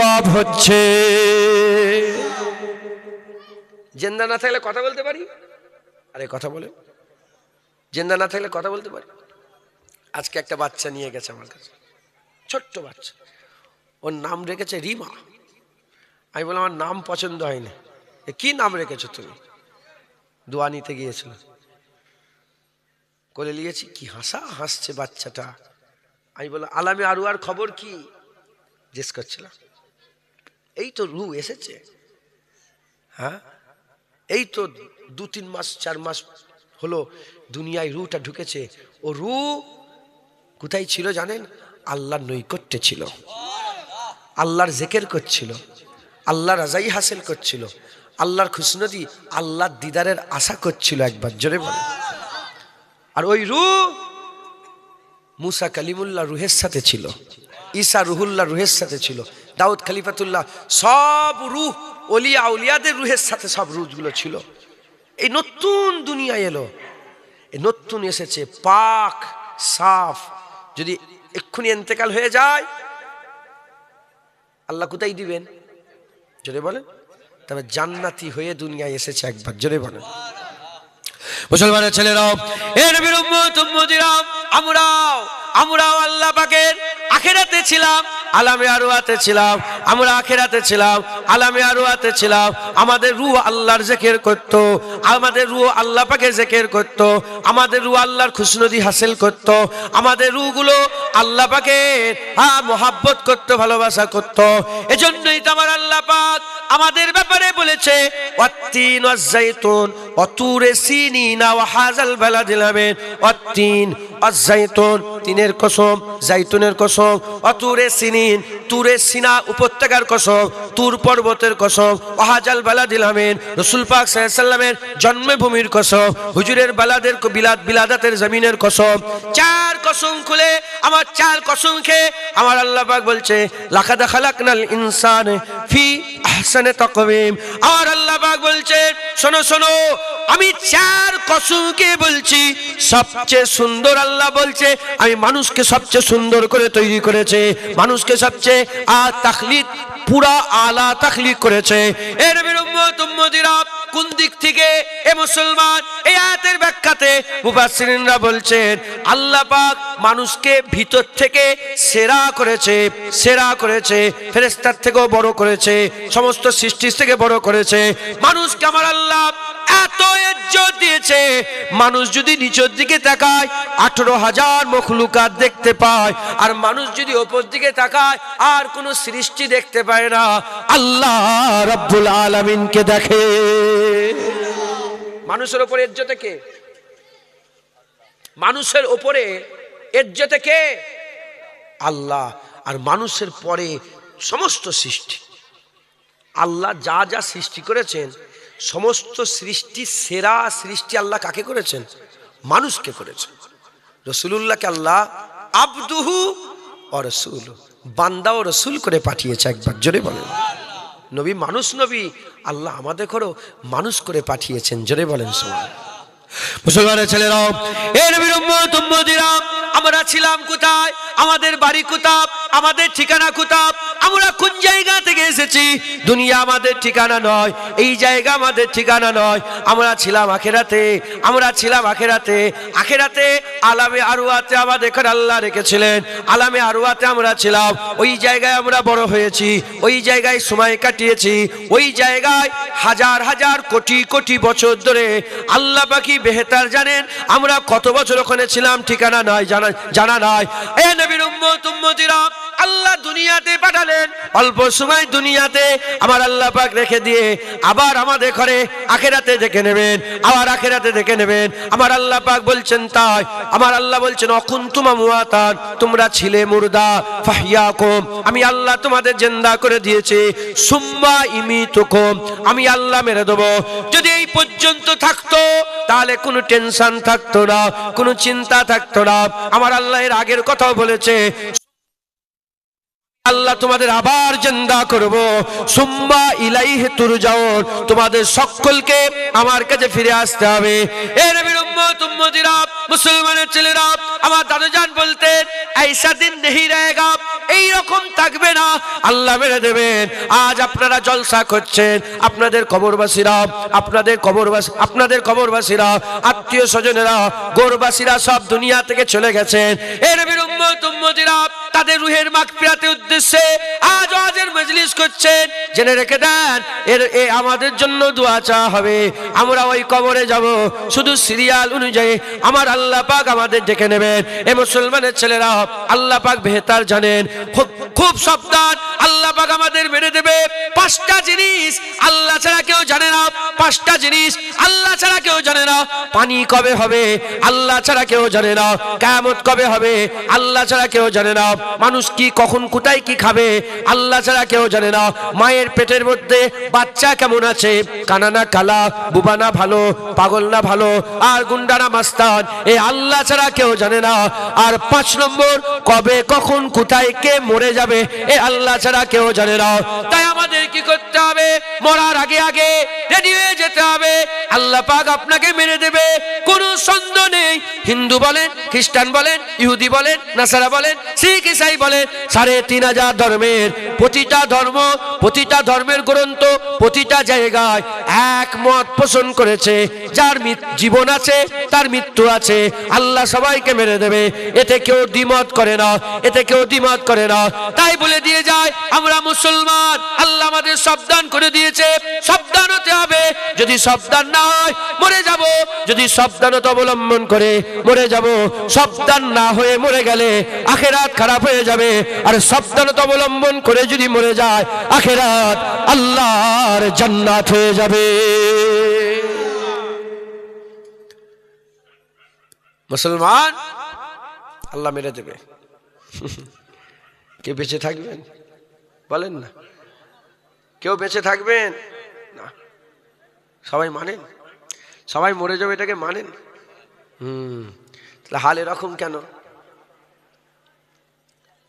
রব হচ্ছে। জিন্দা না থাকলে কথা বলতে পারি? আরে কথা বলে। জিন্দা না থাকলে কথা বলতে পারি। আজকে একটা বাচ্চা নিয়ে গেছে আমার কাছে, ছোট্ট বাচ্চা, ওর নাম রেখেছে রিমা। আমি বললাম আমার নাম পছন্দ হয়নি। কি নাম রেখেছো তুমি? দোয়া নিতে গিয়েছিল, কোলে নিয়েছি, কি হাসছে বাচ্চাটা। আমি বললাম আলামে আরওয়ার খবর কি জিজ্ঞেস করছিলাম। এই তো রু এসেছে, হ্যাঁ এই তো 2-3 মাস 4 মাস হলো দুনিয়ায় রুটা ঢুকেছে। ও রু কোথায় ছিল জানেন? আল্লাহর নৈকট্যে ছিল, আল্লাহর জিকির করছিল, আল্লাহর রাজাই হাসিল করছিল, আল্লাহর খুশনদি, আল্লাহর দিদারের আশা করছিল। একবার জোরে বলে। আর ওই রু মুসা কালিমুল্লাহ রুহের সাথে ছিল, ঈসা রুহুল্লাহ রুহের সাথে ছিল, দাউদ খলিফাতুল্লাহ, সব রুহ ওলিয়া আউলিয়াদের রুহের সাথে সব রুহগুলো ছিল। এই নতুন দুনিয়া এলো, এই নতুন এসেছে পাক সাফ। যদি এক্ষুনি ইন্তেকাল হয়ে যায় আল্লাহ কোথায় দিবেন? জোরে বলেন। তবে জান্নাতি হয়ে দুনিয়ায় এসেছে। একবার জোরে বলেন। মুসলমানের ছেলেরাও, এ নবীর উম্মত উম্মতিরা, আমরাও আল্লাহ পাকের আখিরাতে ছিলাম, আলামে আরওয়াতে ছিলাম। আমরা আখিরাতে ছিলাম, আলামে আরওয়াতে ছিলাম। আমাদের রূহ আল্লাহর জিকির করত, আমাদের রূহ আল্লাহ পাকের জিকির করত, আমাদের রূহ আল্লাহর খুশনদি হাসিল করত, আমাদের রূহগুলো আল্লাহ পাকের মহব্বত করত, ভালোবাসা করত। এজন্যই তো আমার আল্লাহ পাক আমাদের ব্যাপারে বলেছে ওয়াত্তিন ওয়াজ-যাইতুন ওয়া তুরে সিনিনা ওয়া হাযাল বালাদিল আমিন। ওয়াত্তিন ওয়াজ-যাইতুন, তিনের কসম, জাইতুনের কসম, ওয়া তুরে সিনিন, তুরে সিনা উপত্যকার কসম, তুর পর্বতের কসম, ওয়া হাযাল বালাদিল আমিন, রাসূল পাক সাল্লাল্লাহু আলাইহি সাল্লামের জন্মভূমির কসম, হুজুরের বালাদের বিলাদাতের জমিনের কসম। 4 কসম খুলে আমার 4 কসম খেয়ে আমার আল্লাহ পাক বলছে লাকাদ খালাকনাল ইনসানা ফি আহসানি তাকওয়িম। আর আল্লাহ পাক বলছে শোনো শোনো, আমি 4 কসমকে বলছি, সবচেয়ে সুন্দর আল্লাহ বলছে আমি মানুষকে সবচেয়ে সুন্দর করে তৈরি করেছে, মানুষকে সবচেয়ে তাখলিক, পুরা আলা তাখলিক করেছে। এর নবীর উম্মত উম্মতিরা, কোন দিক থেকে এ মুসলমান? এই আয়াতের ব্যাখ্যাতে মুফাসসিরিনরা বলছেন আল্লাহ পাক মানুষকে ভিতর থেকে সেরা করেছে, সেরা করেছে, ফেরেশতার থেকেও বড় করেছে, সমস্ত সৃষ্টির থেকে বড় করেছে। মানুষকে আমার আল্লাহ এত ইজ্জত দিয়েছে, মানুষ যদি নিচের দিকে তাকায় 18,000 মখলুকাত দেখতে পায়, আর মানুষ যদি উপর দিকে তাকায় আর কোন সৃষ্টি দেখতে পায় না, আল্লাহ রাব্বুল আলামিনকে দেখে। মানুষের উপরে ইজ্জত কে? মানুষের উপরে ইজ্জত কে? আল্লাহ। আর মানুষের পরে সমস্ত সৃষ্টি। আল্লাহ যা যা সৃষ্টি করেছেন, সমস্ত সৃষ্টি সেরা সৃষ্টি আল্লাহ কাকে করেছেন? মানুষকে করেছেন। রাসূলুল্লাহকে আল্লাহ আবদুহু ওয়া রাসূলুহু, বান্দা ও রাসূল করে পাঠিয়েছে। একবার জোরে বলেন। নবী মানুষ নবী, আল্লাহ আমাদের করো মানুষ করে পাঠিয়েছেন। জোরে বলেন সুবহানাল্লাহ। মুসলমানের ছেলেরা, এর নবীর উম্মত উম্মতিরা, আমরা ছিলাম কোথায়? আমাদের বাড়ি কোথায়? আমাদের ঠিকানা কোথায়? আমরা কোন জায়গা থেকে এসেছি? দুনিয়া আমাদের ঠিকানা নয়, এই জায়গা আমাদের ঠিকানা নয়। আমরা ছিলাম আখিরাতে, আমরা ছিলাম আখিরাতে। আখিরাতে আলামে আরওয়াতে আমাদের এখানে আল্লাহ রেখেছিলেন। আলামে আরওয়াতে আমরা ছিলাম, ওই জায়গায় আমরা বড় হয়েছি, ওই জায়গায় সময় কাটিয়েছি, ওই জায়গায় হাজার হাজার কোটি কোটি বছর ধরে আল্লাহ পাকি বেহেতার জানেন আমরা কত বছর ওখানে ছিলাম, ঠিকানা নাই, জানা নাই। এ নবীর উম্মত উম্মতিরা, আল্লাহ দুনিয়াতে পাঠালেন, অল্প সময় দুনিয়াতে আমার আল্লাহ পাক রেখে দিয়ে আবার আমাদের ঘরে আখিরাতে দেখে নেবেন, আবার আখিরাতে দেখে নেবেন। আমার আল্লাহ পাক বলছেন তাই, আমার আল্লাহ বলছেন অকুনতুম আমওয়াতান, তোমরা ছিলে মুর্দা, ফাহইয়াকুম, আমি আল্লাহ তোমাদের জিন্দা করে দিয়েছি, সুম্মা ইমিতুকুম, আমি আল্লাহ মেরে দেব। যদি এই পর্যন্ত থাকতো তাহলে কোনো টেনশন থাকতো না, কোনো চিন্তা থাকতো না। আমার আল্লাহ এর আগের কথাও বলেছে, আল্লাহ তোমাদের আবার জিন্দা করব, সুম্মা ইলাইহি তুরজাউন, তোমাদের সকলকে আমার কাছে ফিরে আসতে হবে। এ নবীর উম্মত উম্মতিরা, মুসলমানের ছেলেরা, আমার দাদুজান বলতেন ऐसा दिन नहीं रहेगा, এই রকম থাকবে না, আল্লাহ মেরে দেবেন। আজ আপনারা জলসা করছেন, আপনাদের কবরবাসীরা, আপনাদের কবরবাসীরা, আত্মীয় স্বজনেরা, গোরবাসীরা সব দুনিয়া থেকে চলে গেছেন। এ নবীর উম্মত উম্মতিরা, তাদের রুহের মাগফিরাতের উদ্দেশ্যে আজ ওয়াজের মজলিস করছেন। জেনে রেখে দেন, আমাদের জন্য দোয়া চাওয়া হবে। আমরা ওই কবরে যাব, শুধু সিরিয়াল অনুযায়ী আমার আল্লাহ পাক আমাদের ডেকে নেবেন। এ মুসলমানের ছেলেরা, আল্লাহ পাক বেহতার জানেন, খুব সাবধান, আল্লাহ পাক আমাদের মেরে দেবে। পাঁচটা জিনিস আল্লাহ ছাড়া কেউ জানে না, পাঁচটা জিনিস আল্লাহ ছাড়া কেউ জানে না। পানি কবে হবে আল্লাহ ছাড়া কেউ জানে না, কিয়ামত কবে হবে আল্লাহ ছাড়া কেউ জানে না, মানুষ কি কখন কোথায় কি খাবে আল্লাহ ছাড়া কেউ জানে না, মায়ের পেটের মধ্যে বাচ্চা কেমন আছে, কানা না কালা, বুবা না ভালো, পাগল না ভালো, আর গুন্ডা না মাস্তান, এ আল্লাহ ছাড়া কেউ জানে না। আর 5 নম্বর, কবে কখন কোথায় কে মরে যাবে, এ আল্লাহ ছাড়া কেউ জানে না। তাই আমাদের কি করতে হবে? মরার আগে আগে রেডি হয়ে যেতে হবে। আল্লাহ পাক আপনাকে মেরে দেবে, কোনো সন্দেহ নেই। হিন্দু বলেন, খ্রিস্টান বলেন, ইহুদি বলেন, নাসারা বলেন, শিখ ইসাই বলেন, 3500 ধর্মের প্রতিটা ধর্ম, প্রতিটা ধর্মের গ্রন্থ, প্রতিটা জায়গায় এক মত পোষণ করেছে, যার জীবন আছে তার মৃত্যু আছে, আল্লাহ সবাইকে মেরে দেবে। এতে কেউ দ্বিমত করে না, এতে কেউ দ্বিমত করে না। তাই বলে দিয়ে যায় আমরা মুসলমান, আল্লাহ আমাদের সাবধান করে দিয়েছে, সাবধান হতে হবে। যদি সাবধান না হয় মরে যাব, যদি সাবধানতা অবলম্বন করে মরে যাব। সাবধান না হয়ে মরে গেলে আখিরাত খারাপ হয়ে যাবে, আর সাবধানতা অবলম্বন করে যদি মরে যায় আখিরাত আল্লাহর জান্নাত হয়ে যাবে। মুসলমান, আল্লাহ মেরে দেবে। কে বেঁচে থাকবেন বলেন না? কেউ বেঁচে থাকবেন না। সবাই মানেন, সবাই মরে যাবে এটাকে মানেন। তাহলে হাল এরকম কেন?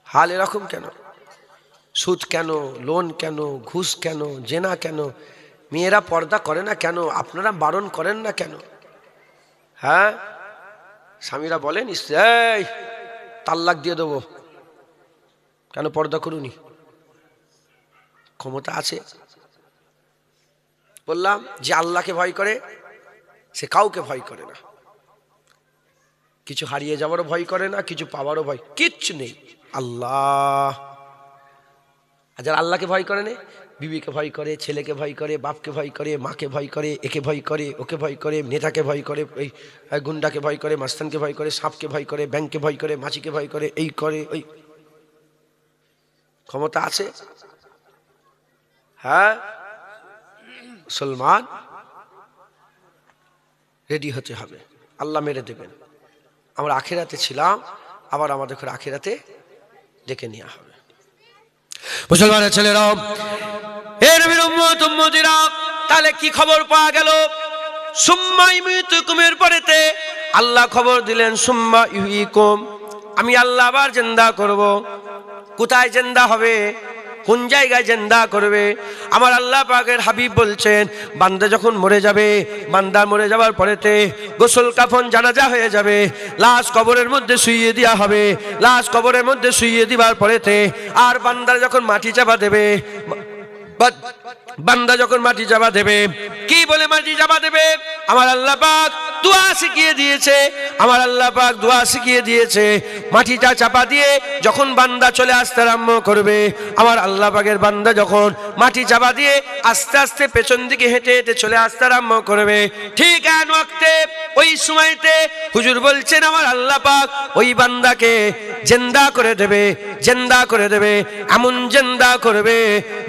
হাল এরকম কেন? সুদ কেন, লোন কেন, ঘুষ কেন, জেনা কেন? মেয়েরা পর্দা করে না কেন? আপনারা বারণ করেন না কেন? হ্যাঁ, স্বামীরা বলেন এই তাল্লাক দিয়ে দেবো, কেন পর্দা করুনি? ক্ষমতা আছে। বললাম যে আল্লাহকে ভয় করে সে কাউকে ভয় করে না, কিছু হারিয়ে যাওয়ারও ভয় করে না, কিছু পাওয়ারও ভয় কিচ্ছু নেই। আল্লাহ। আর যারা আল্লাহকে ভয় করে না, বিবিকে ভয় করে, ছেলেকে ভয় করে, বাপকে ভয় করে, মাকে ভয় করে, একে ভয় করে, ওকে ভয় করে, নেতাকে ভয় করে, ওই গুন্ডাকে ভয় করে, মাস্তানকে ভয় করে, সাপকে ভয় করে, ব্যাংককে ভয় করে, মাছিকে ভয় করে, এই করে ওই। ক্ষমতা আছে। হ্যাঁ, মুসলমান রেডি হতে হবে, আল্লাহ মেরে দেবেন। আমরা আখিরাতে ছিলাম, আবার আমাদের আখিরাতে ডেকে নেওয়া হবে। মুসলমানের ছেলেরা, এর নবীর উম্মত উম্মতিরা, তাহলে কি খবর পাওয়া গেল? সুম্মা ইউমীতুকুমের পরেতে আল্লাহ খবর দিলেন সুম্মা ইউহয়িকুম, আমি আল্লাহ আবার জিন্দা করব। কোথায় জিন্দা হবে? কোন জায়গায় জিন্দা করবে? আমার আল্লাহ পাকের হাবিব বলছেন, বান্দা যখন মরে যাবে, বান্দা মরে যাওয়ার পরেতে গোসল কাফন জানাজা হয়ে যাবে, লাশ কবরের মধ্যে শুইয়ে দেওয়া হবে। লাশ কবরের মধ্যে শুইয়ে দিবার পরেতে আর বান্দা যখন মাটি চাপা দেবে, বান্দা যখন মাটি চাপা দেবে, কি বলে মাটি চাপা দেবে? আমার আল্লাহ পাক দোয়া শিখিয়ে দিয়েছে, আমার আল্লাহ পাক দোয়া শিখিয়ে দিয়েছে। মাটিটা চাপা দিয়ে যখন বান্দা চলে আসতে আরম্ভ করবে, আমার আল্লাহ পাকের বান্দা যখন মাটি চাপা দিয়ে আস্তে আস্তে পেছন দিকে হেঁটে হেঁটে চলে আসতে আরম্ভ করবে, ঠিক আন ওয়াক্তে ওই সময়তে হুজুর বলছেন আমার আল্লাহ পাক ওই বান্দাকে জিন্দা করে দেবে, জিন্দা করে দেবে। এমন জিন্দা করবে,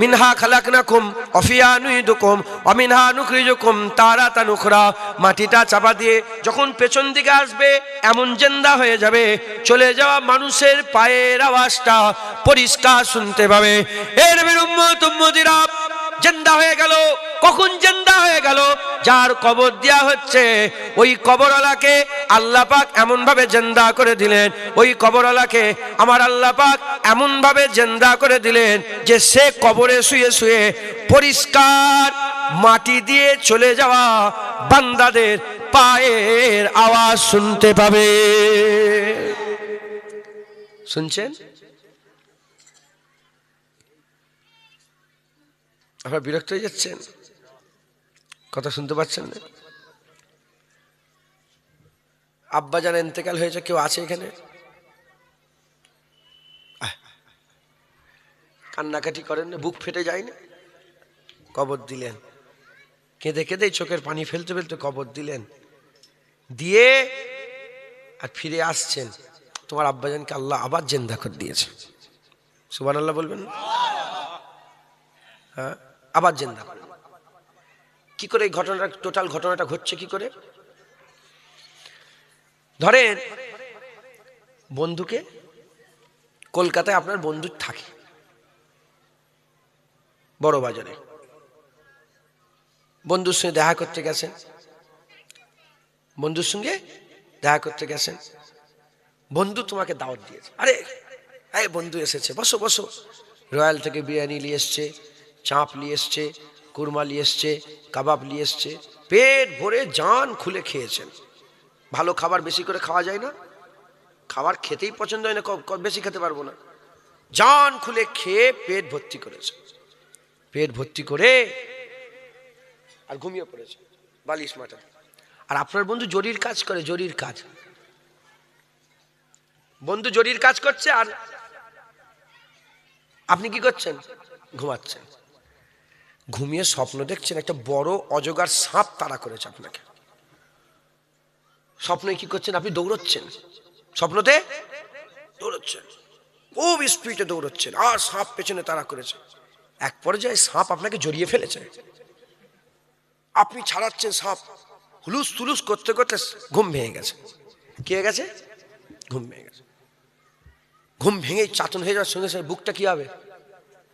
মিনহা খালাকনাকুম ওয়া ফিহা নুইদুকুম ওয়া মিনহা নুখরিজুকুম তারাতান উখরা। মাটিটা চাপা দিয়ে যখন পেছন দিকে আসবে, এমন জিন্দা হয়ে যাবে, চলে যাওয়া মানুষের পায়ের আওয়াজটা পরিষ্কার শুনতে পাবে। এর নবীর উম্মত উম্মতিরা জিন্দা হয়ে গেল। কখন জিন্দা হয়ে গেল? যার কবর দেয়া হচ্ছে ওই কবরওয়ালাকে আল্লাহ পাক এমন ভাবে জিন্দা করে দিলেন, ওই কবরওয়ালাকে আমার আল্লাহ পাক এমন ভাবে জিন্দা করে দিলেন যে সে কবরে শুয়ে শুয়ে পরিষ্কার মাটি দিয়ে চলে যাওয়া বান্দাদের পায়ের আওয়াজ শুনতে পাবে। শুনছেন? আপনারা বিরক্ত হয়ে যাচ্ছেন? কথা শুনতে পাচ্ছেন না? আব্বা জান ইন্তেকাল হয়েছে, কেউ আছে এখানে? কান্নাকাটি করেন না? বুক ফেটে যায় না? কবর দিলেন, কেঁদে কেঁদে চোখের পানি ফেলতে ফেলতে কবর দিলেন, দিয়ে আর ফিরে আসছেন, তোমার আব্বাজানকে আল্লাহ আবার জিন্দা করে দিয়েছে। সুবহানাল্লাহ বলবেন? হ্যাঁ, আবার জিন্দা করে। কি করে এই ঘটনাটা, টোটাল ঘটনাটা ঘটছে কি করে? ধরেন বন্ধুকে, কলকাতায় আপনার বন্ধু থাকে, বড় বাজারে বন্ধুর সঙ্গে দেখা করতে গেছেন, বন্ধুর সঙ্গে দেখা করতে গেছেন, বন্ধু তোমাকে দাওয়াত দিয়েছে, আরে এই বন্ধু এসেছে, বসো বসো, রয়্যাল থেকে বিরিয়ানি নিয়ে এসছে, চাপ নিয়ে এসছে, কুরমা নিয়ে এসছে, কাবাব নিয়ে এসছে, পেট ভরে জান খুলে খেয়েছেন। ভালো খাবার বেশি করে খাওয়া যায় না? খাবার খেতেই পছন্দ হয় না, বেশি খেতে পারবো না। জান খুলে খেয়ে পেট ভর্তি করেছে, পেট ভর্তি করে আর ঘুমিয়ে পড়েছে বালিশ মাথা। আর আপনার বন্ধু জরির কাজ করে, জরির কাজ, বন্ধু জরির কাজ করছে আর আপনি কি করছেন? ঘুমাচ্ছেন। ঘুমিয়ে স্বপ্ন দেখছেন একটা বড় অজগর সাপ তাড়া করেছে আপনাকে। স্বপ্নে কি করছেন? আপনি দৌড়চ্ছেন, স্বপ্নতে দৌড়চ্ছেন, খুব স্পিডে দৌড়চ্ছেন, আর সাপ পেছনে তাড়া করেছে। এক পর্যায়ে সাপ আপনাকে জড়িয়ে ফেলেছে, আপনি ছাড়াচ্ছেন, সাপ হুলুস তুলুস করতে করতে ঘুম ভেঙে গেছে। কি হয়ে গেছে? ঘুম ভেঙে গেছে। ঘুম ভেঙে চাতন হয়ে যাওয়ার সঙ্গে সঙ্গে বুকটা কি হবে?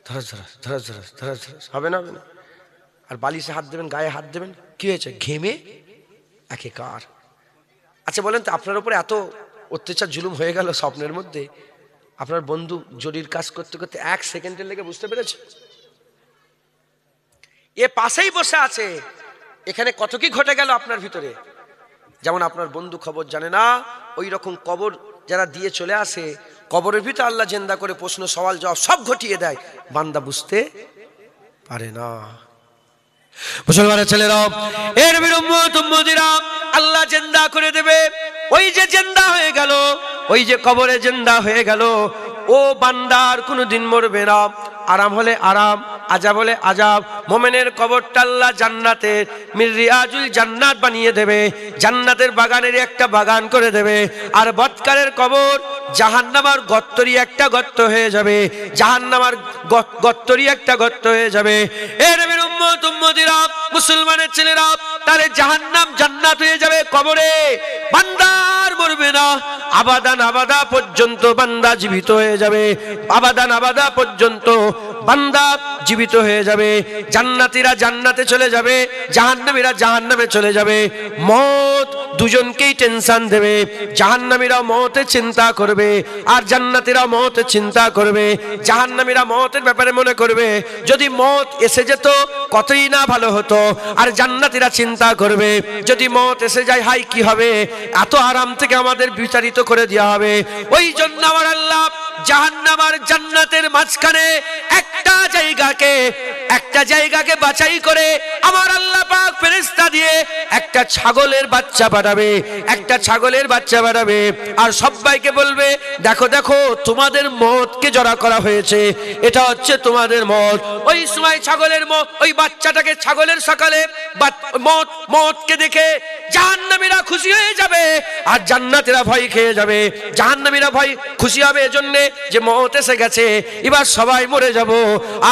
ধরাস ধরাস ধরাস ধরাস ধরাস ধরাস, হবে না? হবে না। আর বালিশে হাত দেবেন, গায়ে হাত দেবেন, কি হয়েছে? ঘেমে একেকার। আচ্ছা বলেন তো, আপনার উপরে এত অত্যাচার জুলুম হয়ে গেল স্বপ্নের মধ্যে, আপনার বন্ধু জরির কাজ করতে করতে 1 সেকেন্ডের লেগে বুঝতে পেরেছে? এ পাশেই বসে আছে, এখানে কত কি ঘটে গেল আপনার ভিতরে। যেমন আপনার বন্ধু খবর জানে না, ওই রকম কবর যারা দিয়ে চলে আসে, কবরের ভিতরে আল্লাহ জিন্দা করে প্রশ্ন সওয়াল জবাব সব ঘটিয়ে দেয়, বান্দা বুঝতে পারে না। মুসলমানের ছেলেরা, এর বিরুম্মতিরা আল্লাহ জিন্দা করে দেবে। ওই যে জিন্দা হয়ে গেল, ওই যে কবরে জিন্দা হয়ে গেল, ও বান্দার কোনোদিন মরবে না। আরাম হলে আরাম, আজাব হলে আজাব। মোমেনের কবরটা আল্লাহ জান্নাতের মিরিয়াজুল জান্নাত বানিয়ে দেবে, জান্নাতের বাগানের একটা বাগান করে দেবে। আর বদকারের কবর জাহান্নামার গর্তরি একটা গর্ত হয়ে যাবে, জাহান্নামার গর্তরি একটা গর্ত হয়ে যাবে। এর নবীর উম্মত উম্মতিরা, মুসলমানের ছেলেরা, তাহলে জাহান্নাম জান্নাত হয়ে যাবে কবরে। বান্দার মরবে না, আবাদান আবাদা পর্যন্ত বান্দা জীবিত হয়ে যাবে, আবাদান আবাদা পর্যন্ত বান্দা জীবিত হয়ে যাবে। জান্নাতীরা জান্নাতে চলে যাবে, জাহান্নামীরা জাহান্নামে চলে যাবে। মওত দুজনকেই টেনশন দেবে। জাহান্নামীরা মওতের চিন্তা করবে আর জান্নাতীরা মওতের চিন্তা করবে। জাহান্নামীরা মওতের ব্যাপারে মনে করবে যদি মওত এসে যেত কতই না ভালো হতো, আর জান্নাতীরা চিন্তা করবে যদি মওত এসে যায় হাই কি হবে, এত আরাম থেকে আমাদের বিতাড়িত করে দেওয়া হবে। ওই জন্য আমার আল্লাহ জাহান্নাম আর জান্নাতের মাঝখানে একটা জায়গাকে বাছাই করে আমার আল্লাহ পাক ফেরেশতা দিয়ে একটা ছাগলের বাচ্চা পাঠাবে, একটা ছাগলের বাচ্চা পাঠাবে আর সবাইকে বলবে দেখো দেখো তোমাদের মওতকে জড়া করা হয়েছে, এটা হচ্ছে তোমাদের মওত। ওই সময় ছাগলের মওত, ওই বাচ্চাটাকে ছাগলের সকালে মওতকে দেখে জাহান্নামীরা খুশি হয়ে যাবে আর জান্নাতীরা ভয় খেয়ে যাবে। জাহান্নামীরা ভয় খুশি হবে এজন্য যে মওত এসে গেছে, এবার সবাই মরে যাব,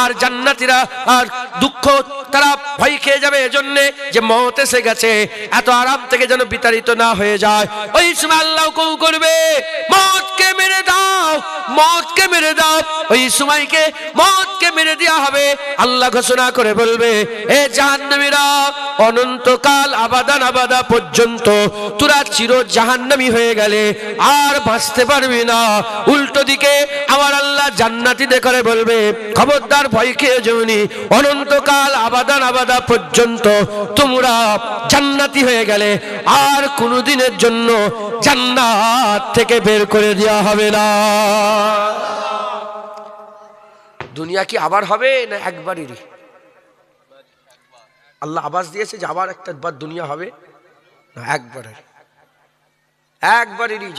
আর জান্নাতীরা আর দুঃখ তারা ভয় খেয়ে যাবে এজন্য যে মওত এসে গেছে, এত আরাম থেকে যেন বিতাড়িত না হয়ে যায়। ওই সময় আল্লাহ কৌ করবে মওতকে মেরে দাও, মওতকে মেরে দাও। ওই সময়কে মওতকে মেরে দেওয়া হবে। আল্লাহ ঘোষণা করে বলবে এ জাহান্নামীরা অনন্তকাল আবাদান আবাদা পর্যন্ত তোরা চির জাহান্নামী হয়ে গেলে আর বাঁচতে পারবি না। উল্টো দিকে আমার আল্লাহ জান্নাতীদের করে বলবে খবরদার ভয় খেয়ে যেওনি, অনন্তকাল আবাদান আবাদা পর্যন্ত তোমরা জান্নাতি হয়ে গেলে আর কোনোদিনের জন্য জান্নাত থেকে বের করে দেওয়া হবে না। দুনিয়া কি আবার হবে না একবারেরই? আল্লাহ আবাস দিয়েছে যে আবার একটা বার দুনিয়া হবে না, একবারেরই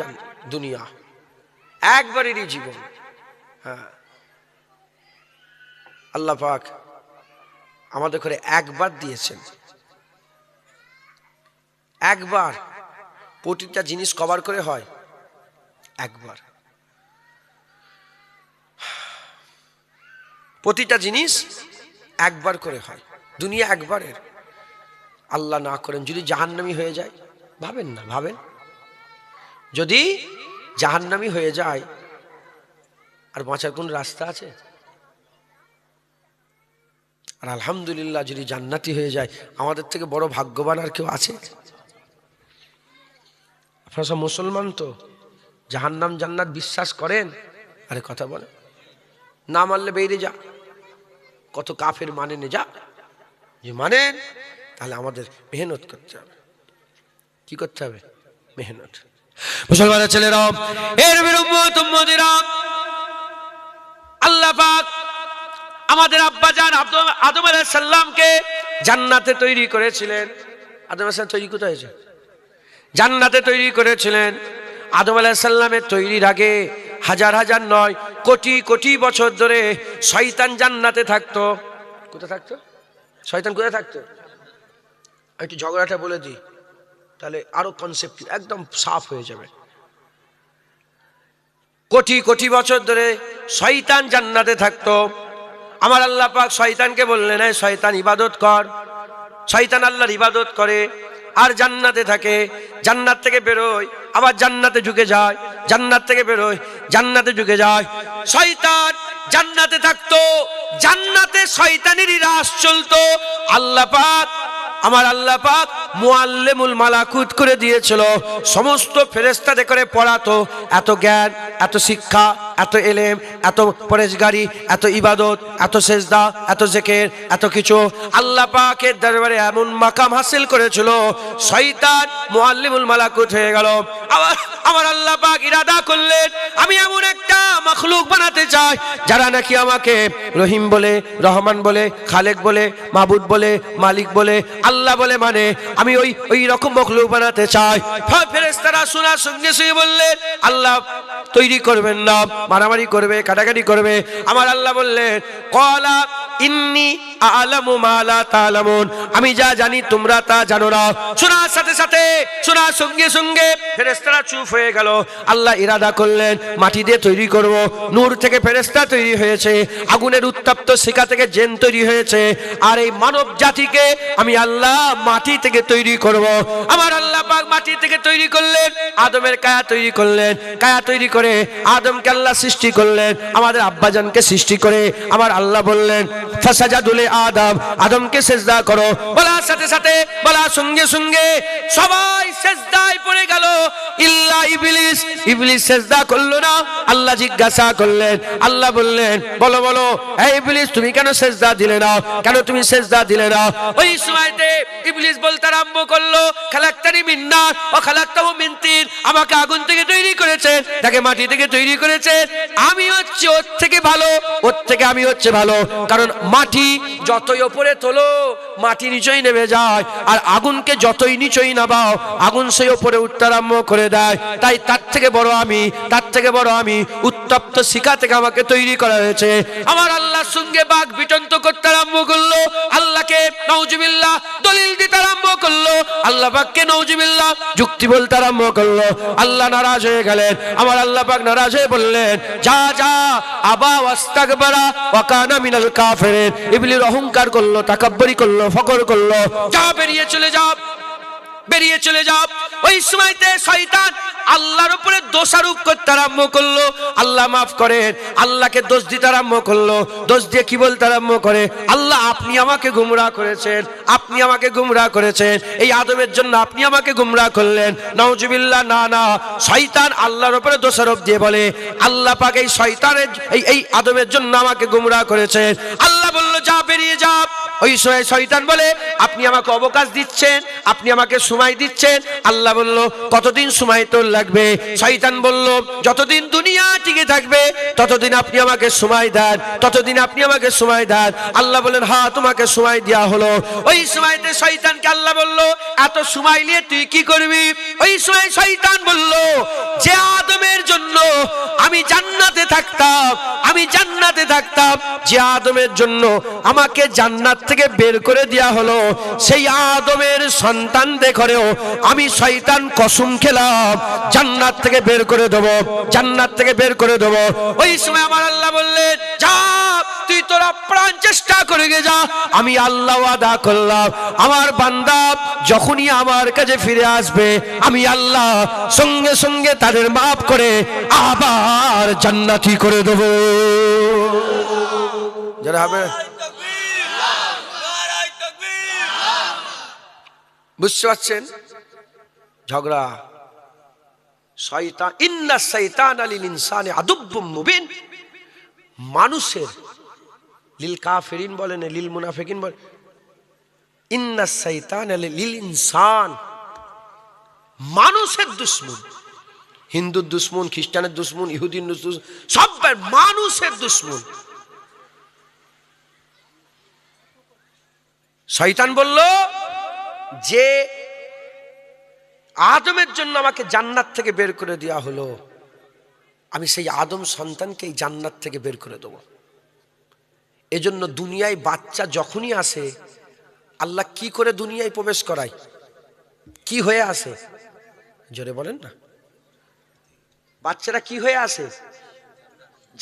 দুনিয়া, একবারেরই জীবন। হ্যাঁ, আল্লাহ পাক আমাদের করে একবার দিয়েছেন, একবার। প্রতিটা জিনিস কভার করে হয় একবার, প্রতিটা জিনিস একবার করে হয়। দুনিয়া একবারের। আল্লাহ না করেন যদি জাহান্নামী হয়ে যায়, ভাবেন না, ভাবেন যদি জাহান্নামী হয়ে যায় আর বাঁচার কোন রাস্তা আছে? আর আলহামদুলিল্লাহ যদি জান্নাতি হয়ে যায়, আমাদের থেকে বড় ভাগ্যবান আর কেউ আছে? আপনারা সব মুসলমান তো, জাহান্নাম জান্নাত বিশ্বাস করেন? আরে কথা বলে না মানলে বেরিয়ে যা। কত কাফের মানে নে, যা। যে মানেন তাহলে আমাদের মেহনত করতে হবে। কি করতে হবে? মেহনত। মুসলমানের ছেলেরা, এর উম্মতেরা, আল্লাহ পাক আমাদের আব্বাজান আদম আলাইহিস সালামকে জান্নাতে তৈরি করেছিলেন। আদম আলাইহিস সালাম তৈরি কোথায় হয়েছে? জান্নাতে তৈরি করেছিলেন। আদম আলাইহিস সালামের তৈরির আগে হাজার হাজার নয় কোটি কোটি বছর ধরে শয়তান জান্নাতে থাকতো। কোথায় থাকতো? শয়তান কোথায় থাকতো? একটু ঝগড়াটা বলে দিই, তাহলে আরো কনসেপ্ট একদম সাফ হয়ে যাবে। কোটি কোটি বছর ধরে শয়তান জান্নাতে থাকতো। আমার আল্লাহ পাক শয়তানকে বললেন এই শয়তান ইবাদত কর। শয়তান আল্লাহর ইবাদত করে আর জান্নাতে থাকে। জান্নাত থেকে বেরোয় আবার জান্নাতে ঢুকে যায়, জান্নাত থেকে বেরোয় জান্নাতে ঢুকে যায়। শয়তান জান্নাতে থাকতো, জান্নাতে শয়তানেরই রাস চলতো। আল্লাহ পাক, আমার আল্লাহ পাক মুআল্লিমুল মালাকুত করে দিয়েছিল। সমস্ত ফেরেশতাদের করে পড়াতো। এত জ্ঞান, এত শিক্ষা, এত এলেম, এত পরেশগারি, এত ইবাদত, এত সেজদা, এত জিকির, এত কিছু আল্লাহ পাকের দরবারে এমন মাকাম হাসিল করেছিল, শয়তান মুআল্লিমুল মালাকুত হয়ে গেল। আমার আল্লাহ পাক ইরাদা করলেন আমি এমন একটা মাখলুক বানাতে চাই যারা নাকি আমাকে রহিম বলে, রহমান বলে, খালেক বলে, মাবুদ বলে, মালিক বলে, আল্লাহ বলে, মানে আমি ওই রকম মাখলুক বানাতে চাই। ফেরেশতারা শোনার সঙ্গে সঙ্গে বললেন আল্লাহ তৈরি করবেন না, মারামারি করবে, কাটাকাটি করবে। আমার আল্লাহ বললেন কলা ইন্নি আ'লামু মা লা তা'লামুন, আমি যা জানি তোমরা তা জানো না। শোনার সাথে সাথে, শোনার সঙ্গে সঙ্গে ফেরেশতারা চুপ হয়ে গেল। আল্লাহ ইরাদা করলেন মাটি দিয়ে তৈরি করব। নূর থেকে ফেরেশতা তৈরি হয়েছে, আগুনের উত্তপ্ত শিখা থেকে জিন তৈরি হয়েছে, আর এই মানব জাতিকে আমি আল্লাহ মাটি থেকে তৈরি করব। আমার আল্লাহ পাক মাটি থেকে তৈরি করলেন, আদমের কায়া তৈরি করলেন, কায়া তৈরি করে আদমকে আল্লাহ সৃষ্টি করলেন, আমাদের আব্বাজানকে সৃষ্টি করে আমার আল্লাহ বললেন ফাসাজাদু লি আদম, আদমকে সিজদা করো। বলার সাথে সাথে, বলার সঙ্গে সঙ্গে সবাই সিজদায় পড়ে গেল ইল্লা ইবলিস। ইবলিস সিজদা করলো না। আল্লাহ জিজ্ঞাসা করলেন, আল্লাহ বললেন বলো বলো হে ইবলিস তুমি কেন সিজদা দিলে না, কেন তুমি সিজদা দিলে না? ওই সময়তে ইবলিস বলতে আরম্ভ করলো খালাকতানি মিন নার ওয়া খালাকতাহু মিন তিন, আমাকে আগুন থেকে তৈরি করেছেন, তাকে মাটি থেকে তৈরি করেছেন, আমি হচ্ছে ওর থেকে ভালো, ওর থেকে আমি হচ্ছে ভালো। কারণ মাটি যতই উপরে তোলো মাটি নিচেই নেমে যায়, আর আগুনকে যতই নিচেই নামাও আগুন সেই উপরে উঠতে আরম্ভ করে দেয়। তাই তার থেকে বড় আমি, তার থেকে বড় আমি। উত্তপ্ত শিখা থেকে আমাকে তৈরি করা হয়েছে। আমার আল্লাহর সঙ্গে বাঘ বিতন্ত করতে আরম্ভ করলো, আল্লাহকে নাউজুবিল্লাহ দলিল দিতে আরম্ভ করলো, আল্লাহ পাককে নাউজুবিল্লাহ যুক্তি বলতে আরম্ভ করলো। আল্লাহ নারাজ হয়ে গেলেন। আমার আল্লাহ পাক নারাজ হয়ে বললেন যা যা আবা ওয়াস্তাকবারা ওয়া কানা মিনাল কাফিরিন। ইবলিস অহংকার করলো, তাকাব্বুরি করলো, ফখর করলো, যা বেরিয়ে চলে যাও, বেরিয়ে চলে যাও। ওই সময়তে শয়তান আল্লাহর উপরে দোষারোপ করতে আরম্ভ করলো, আল্লাহ মাফ করেন, আল্লাহকে দোষ দিতে আরম্ভ করলো। দোষ দিয়ে কি বলতে আরম্ভ করে, আল্লাহ আপনি আমাকে গুমরাহ করেছেন, আপনি আমাকে গুমরাহ করেছেন, এই আদমের জন্য আপনি আমাকে গুমরাহ করলেন। নাউজুবিল্লাহ। না না, শয়তান আল্লাহর উপরে দোষারোপ দিয়ে বলে আল্লাহ পাক এই শয়তানের এই আদমের জন্য আমাকে গুমরাহ করেছেন। আল্লাহ বলল যা বেরিয়ে যা। ওই সময় শয়তান বলে আপনি আমাকে অবকাশ দিচ্ছেন, আপনি আমাকে সময় দিচ্ছেন। আল্লাহ বলল কতদিন সময় তোর লাগবে? শয়তান বলল যতদিন দুনিয়া টিকে থাকবে ততদিন আপনি আমাকে সময় দেন, ততদিন আপনি আমাকে সময় দেন। আল্লাহ বলেন হ্যাঁ তোমাকে সময় দেওয়া হলো। ওই সময়তে শয়তানকে আল্লাহ বলল এত সময় নিয়ে তুই কি করবি? ওই সময় শয়তান বলল যে আদমের জন্য আমি জান্নাতে থাকতাম, আমি জান্নাতে থাকতাম, যে আদমের জন্য আমাকে জান্নাত থেকে বের করে দেয়া হলো, সেই আদমের সন্তান দেখরেও আমি শয়তান কসম খেলাম জান্নাত থেকে বের করে দেবো, জান্নাত থেকে বের করে দেবো। ওই সময় আমার আল্লাহ বললেন যা তুই তোরা প্রাণ চেষ্টা করে গে যা, আমি আল্লাহ ওয়াদা করলাম আমার বান্দা যখনই আমার কাছে ফিরে আসবে আমি আল্লাহ সঙ্গে সঙ্গে তাদের মাফ করে আবার জান্নাতি করে দেবো। যারা হবে বুঝতে পারছেন? ঝগড়া শয়তান, ইন্না শাইতানা লিল ইনসানি আদুব্বুম মুবিন। মানুষের লিল কাফিরিন বলেন, লিল মুনাফিকিন বলেন, ইন্না শাইতানা লিল ইনসান, মানুষের দুশমন। হিন্দুর দুশমন, খ্রিস্টানের দুশমন, ইহুদির দুশমন, সব মানুষের দুশমন। শয়তান বলল যে আদমের জন্য আমাকে জান্নাত থেকে বের করে দেওয়া হলো, আমি সেই আদম সন্তানকে এই জান্নাত থেকে বের করে দেবো। এজন্য দুনিয়ায় বাচ্চা যখনই আসে আল্লাহ কি করে দুনিয়ায় প্রবেশ করায়? কি হয়ে আসে? জোরে বলেন না। বাচ্চারা কি হয়ে আসে?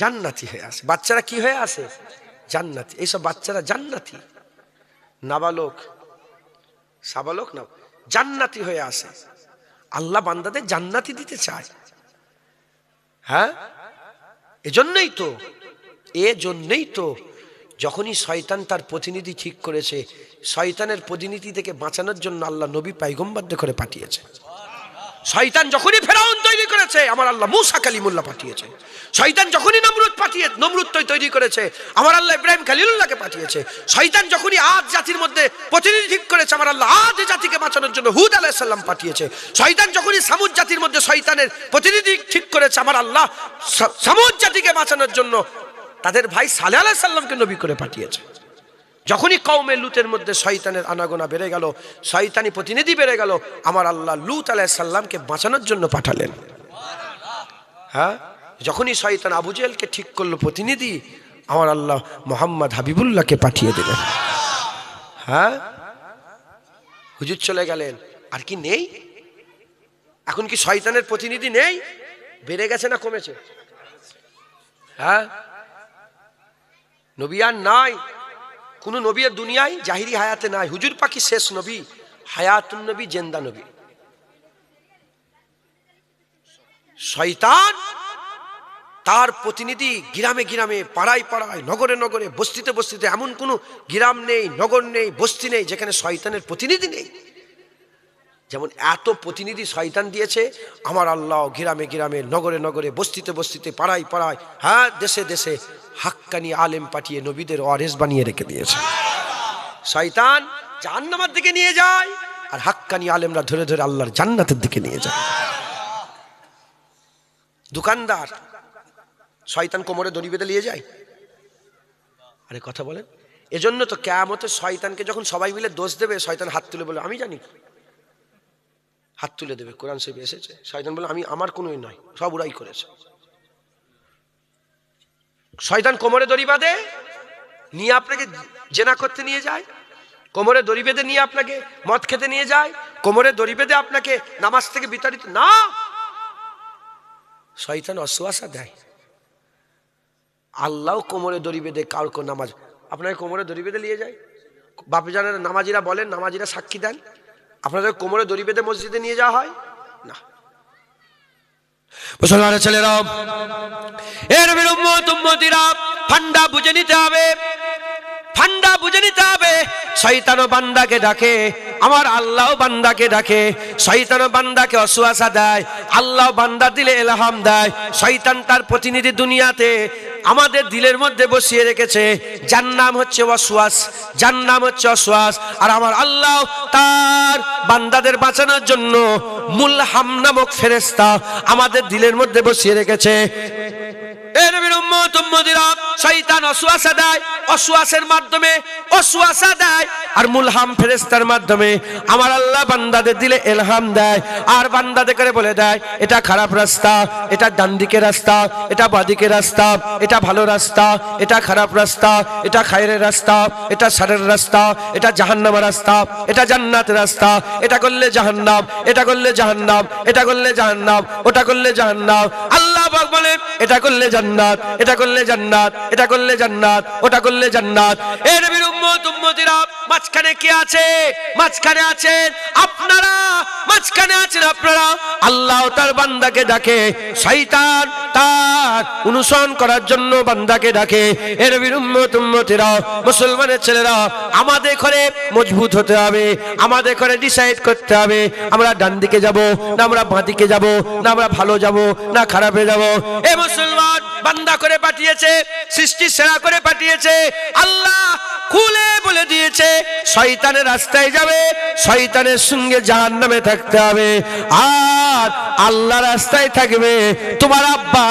জান্নাতি হয়ে আসে। বাচ্চারা কি হয়ে আসে? জান্নাতি। এইসব বাচ্চারা জান্নাতি, নাবালক সাবালক না, জান্নাতি হয়ে আসে। আল্লাহ বান্দাদের জান্নাতি দিতে চায়। হ্যাঁ, এজন্যই তো যখনই শয়তান তার প্রতিনিধি ঠিক করেছে, শয়তানের প্রতিনিধি থেকে বাঁচানোর জন্য আল্লাহ নবী পয়গম্বরদের করে পাঠিয়েছে। শয়তান যখনই ফেরাউন তৈরি করেছে আমার আল্লাহ মুসা কালিমুল্লাহ পাঠিয়েছে। শয়তান যখনই নমরুদ তৈরি করেছে আমার আল্লাহ ইব্রাহিম খলিলুল্লাহকে পাঠিয়েছে। শয়তান যখনই আদ জাতির মধ্যে প্রতিনিধি ঠিক করেছে আমার আল্লাহ আদ জাতিকে বাঁচানোর জন্য হুদ আলাইহিস সালাম পাঠিয়েছে। শয়তান যখনই সামুদ জাতির মধ্যে শয়তানের প্রতিনিধি ঠিক করেছে আমার আল্লাহ সামুদ জাতিকে বাঁচানোর জন্য তাদের ভাই সালেহ আলাইহিস সালামকে নবী করে পাঠিয়েছে। যখনই কওমে লুতের মধ্যে শয়তানের আনাগোনা বেড়ে গেল, শয়তানি প্রতিনিধি বেড়ে গেল, আমার আল্লাহ লুত আলাইহিস সালামকে বাঁচানোর জন্য পাঠালেন। হ্যাঁ, যখনই শয়তান আবু জেহেলকে ঠিক করলো প্রতিনিধি, আমার আল্লাহ মুহাম্মদ হাবিবুল্লাহকে পাঠিয়ে দিলেন। হ্যাঁ, হুজুর চলে গেলেন, আর কি নেই? এখন কি শয়তানের প্রতিনিধি নেই? বেড়ে গেছে না কমেছে? হ্যাঁ, নবী আর নাই, কোন নবী আর দুনিয়ায় জাহিরি হায়াতে নাই। হুজুর পাকি শেষ নবী, হায়াতুন নবী, জেন্দা নবী। শয়তান তার প্রতিনিধি গ্রামে গ্রামে, পাড়ায় পাড়ায়, নগরে নগরে, বস্তিতে বস্তিতে। এমন কোনো গ্রাম নেই, নগর নেই, বস্তি নেই যেখানে শয়তানের প্রতিনিধি নেই। যেমন এত প্রতিনিধি শয়তান দিয়েছে আমার আল্লাহ, গ্রামে গ্রামে, নগরে নগরে, বস্তিতে বস্তিতে, পাড়ায় পাড়ায়, হ্যাঁ, দেশে দেশে হাক্কানি আলেম পাঠিয়ে নবীদের ওয়ারিস বানিয়ে রেখে দিয়েছে। শয়তান জাহান্নামের দিকে নিয়ে যায়, আর হাক্কানি আলেমরা ধরে ধরে আল্লাহর জান্নাতের দিকে নিয়ে যায়। দোকানদার শয়তান কোমরে দড়ি বেঁধে নিয়ে যায়। আরে কথা বলেন, এজন্য তো কিয়ামতে শয়তানকে যখন সবাই মিলে দোষ দেবে, শয়তান হাত তুলে বলে আমি জানি, হাত তুলে দেবে। কোরআন শরীফে এসেছে, শয়তান বলে আমি, আমার কোনোই নয়, সব ওরাই করেছে। শয়তান কোমরে দড়ি বাঁধে নিয়ে আপনাকে জেনা করতে নিয়ে যায়, কোমরে দড়ি বেঁধে নিয়ে আপনাকে মদ খেতে নিয়ে যায়, কোমরে দড়ি বেঁধে আপনাকে নামাজ থেকে বিতাড়িত না। শয়তান অসুয়াশা দেয়। আল্লাহ কোমরে দড়ি বেঁধে কাউকে নামাজ, আপনাকে কোমরে দড়ি বেঁধে নিয়ে যায়। বাপজানেরা নামাজিরা বলেন, নামাজিরা সাক্ষী দেন, আপনাদের কোমরে দড়ি বেঁধে মসজিদে নিয়ে যাওয়া হয় না। মুসলমানের ছেলেরা, এর উম্মতিরা ফান্ডা বুঝে নিতে হবে, ফান্ডা বুঝে নিতে হবে। শয়তানও বান্দাকে ডাকে, আমার আল্লাহ বান্দাকে ডাকে। শয়তানও বান্দাকে অসুয়াশা দেয়, আল্লাহ বান্দা দিলে ইলহাম দেয়। শয়তান তার প্রতিনিধি দুনিয়াতে আমাদের দিলের মধ্যে বসিয়ে রেখেছে, যার নাম হচ্ছে ওয়াসওয়াস, যার নাম হচ্ছে ওয়াসওয়াস। আর আমার আল্লাহ তার বান্দাদের বাঁচানোর জন্য মুলহাম নামক ফেরেশতা আমাদের দিলের মধ্যে বসিয়ে রেখেছে। এর উম্মতিরা, শয়তান অসুয়াশা দেয়, অসুয়াশের মাধ্যমে অসুয়াশা দেয়, আর মুলহাম ফেরেশতার মাধ্যমে আমার আল্লাহ বান্দাদের দিলে ইলহাম দেয়। আর বান্দাদের করে বলে দেয় এটা খারাপ রাস্তা, এটা ডান দিকের রাস্তা, এটা বাঁ দিকের রাস্তা, এটা ভালো রাস্তা, এটা খারাপ রাস্তা, এটা খায়রের রাস্তা, এটা শারের রাস্তা, এটা জাহান্নামের রাস্তা, এটা জান্নাতের রাস্তা, এটা করলে জাহান্নাম, এটা করলে জাহান্নাম, এটা করলে জাহান্নাম, ওটা করলে জাহান্নাম। আল্লাহ পাক বলে এটা করলে জান্নাত, এটা করলে জান্নাত, এটা করলে জান্নাত, ওটা করলে জান্নাত। এ নবীর উম্মতিরা, মাঝখানে কে আছে? মাঝখানে আছেন আপনারা, মাঝখানে আছেন আপনারা। আল্লাহ তার বান্দাকে ডাকে, শয়তান তার অনুসরণ করার জন্য বান্দাকে ডাকে। এ নবীর উম্মতিরা, মুসলমানের ছেলেরা, আমাদের ঘরে মজবুত হতে হবে, আমাদের ঘরে ডিসাইড করতে হবে আমরা ডান দিকে যাব না আমরা বাঁ দিকে যাব, না আমরা ভালো যাব না খারাপে যাব। এ মুসলমান বান্দা করে পাঠিয়েছে, সৃষ্টি সেরা করে পাঠিয়েছে আল্লাহ, খুলে বলে দিয়েছে শয়তানের রাস্তায় যাবে, শয়তানের সঙ্গে জাহান্নামে থাকতে হবে, আর আল্লাহ রাস্তায় থাকবে তোমার আব্বা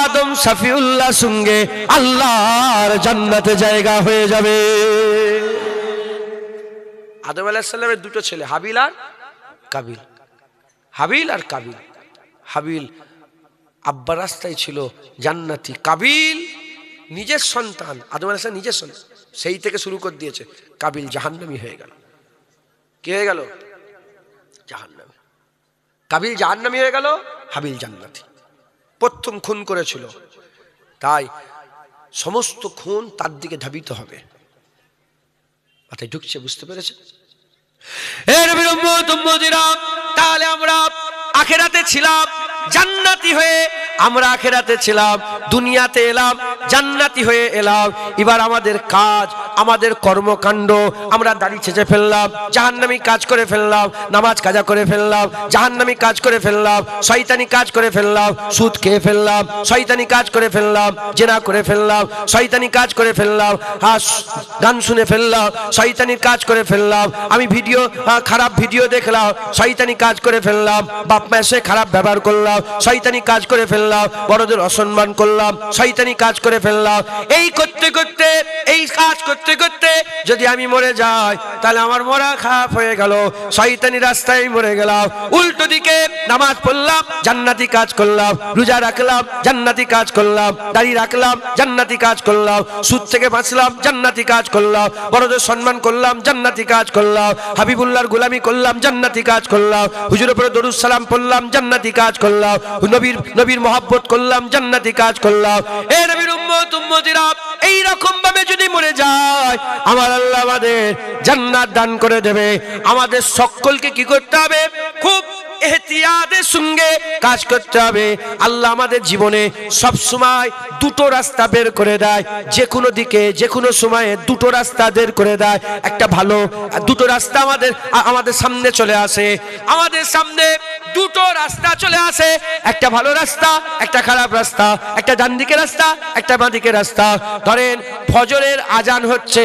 আদম শফিউল্লাহ সঙ্গে আল্লাহর জান্নাতে জায়গা হয়ে যাবে। আদম আলাইহিস সালামের দুটো ছেলে, হাবিল আর কাবিল। হাবিল আর কাবিল। হাবিল আব্বা রাস্তায় ছিল জান্নাতি, কাবিল নিজের সন্তান, আদম আলাইহিস সালাম নিজের সন্তান, সেই থেকে শুরু করে দিয়েছে। কাবিল জাহান্নামী হয়ে গেল। কি হয়ে গেল? জাহান্নামী। কাবিল জাহান্নামী হয়ে গেল, হাবিল জান্নাতি। প্রথম খুন করেছিল, তাই সমস্ত খুন তার দিকে ধাবিত হবে। মাথায় ঢুকছে? বুঝতে পেরেছে? তাহলে আমরা আখিরাতে ছিলাম জান্নাতি হয়ে, আমরা আখিরাতে ছিলাম, দুনিয়াতে এলাম জান্নাতি হয়ে এলাম। এবার আমাদের কাজ, আমাদের কর্মকাণ্ড, আমরা দাড়ি ছেঁচে ফেললাম, জাহান্নামী কাজ করে ফেললাম, নামাজ কাজা করে ফেললাম, জাহান্নামী কাজ করে ফেললাম, শয়তানি কাজ করে ফেললাম, সুদ খেয়ে ফেললাম, শয়তানি কাজ করে ফেললাম, জেনা করে ফেললাম, শয়তানি কাজ করে ফেললাম, গান শুনে ফেললাম, শয়তানি কাজ করে ফেললাম, আমি ভিডিও খারাপ ভিডিও দেখলাম, শয়তানি কাজ করে ফেললাম, বাপ মায়ের সাথে খারাপ ব্যবহার করলাম, শয়তানি কাজ করে ফেললাম, বড়দের অসম্মান করলাম, শয়তানি কাজ করে ফেললাম। এই করতে করতে, এই কাজ করতে করতে করতে যদি আমি মরে যাই তাহলে আমার মরা খারাপ হয়ে গেল, শয়তানি রাস্তায় মরে গেলাম। উল্টো দিকে নামাজ পড়লাম, জান্নাতি কাজ করলাম, রোজা রাখলাম, জান্নাতি কাজ করলাম, দাড়ি রাখলাম, জান্নাতি কাজ করলাম, সুদ থেকে বাঁচলাম, জান্নাতি কাজ করলাম, বড়দের সম্মান করলাম, জান্নাতি কাজ করলাম, হাবিবুল্লাহর গোলামি করলাম, জান্নাতি কাজ করলাম, হুজুরের উপরে দরুদ সালাম পড়লাম, জান্নাতি কাজ করলাম, নবীর মহব্বত করলাম, জান্নাতি কাজ করলাম। এ নবীর উম্মত উম্মতিরা এই রকম ভাবে যদি মরে যায় আমার আল্লাহ আমাদের জান্নাত দান করে দেবে। আমাদের সকলকে কি করতে হবে? খুব এহতিয়াতের সঙ্গে কাজ করতে হবে। আল্লাহ আমাদের জীবনে সব সময় দুটো রাস্তা বের করে দেয়, যে কোনো দিকে যে কোনো সময়ে দুটো রাস্তা বের করে দেয়। একটা ভালো, দুটো রাস্তা আমাদের সামনে চলে আসে, আমাদের সামনে দুটো রাস্তা চলে আসে, একটা ভালো রাস্তা, একটা খারাপ রাস্তা, একটা ডান দিকের রাস্তা, একটা বাঁ দিকের রাস্তা। ধরেন ফজরের আজান হচ্ছে,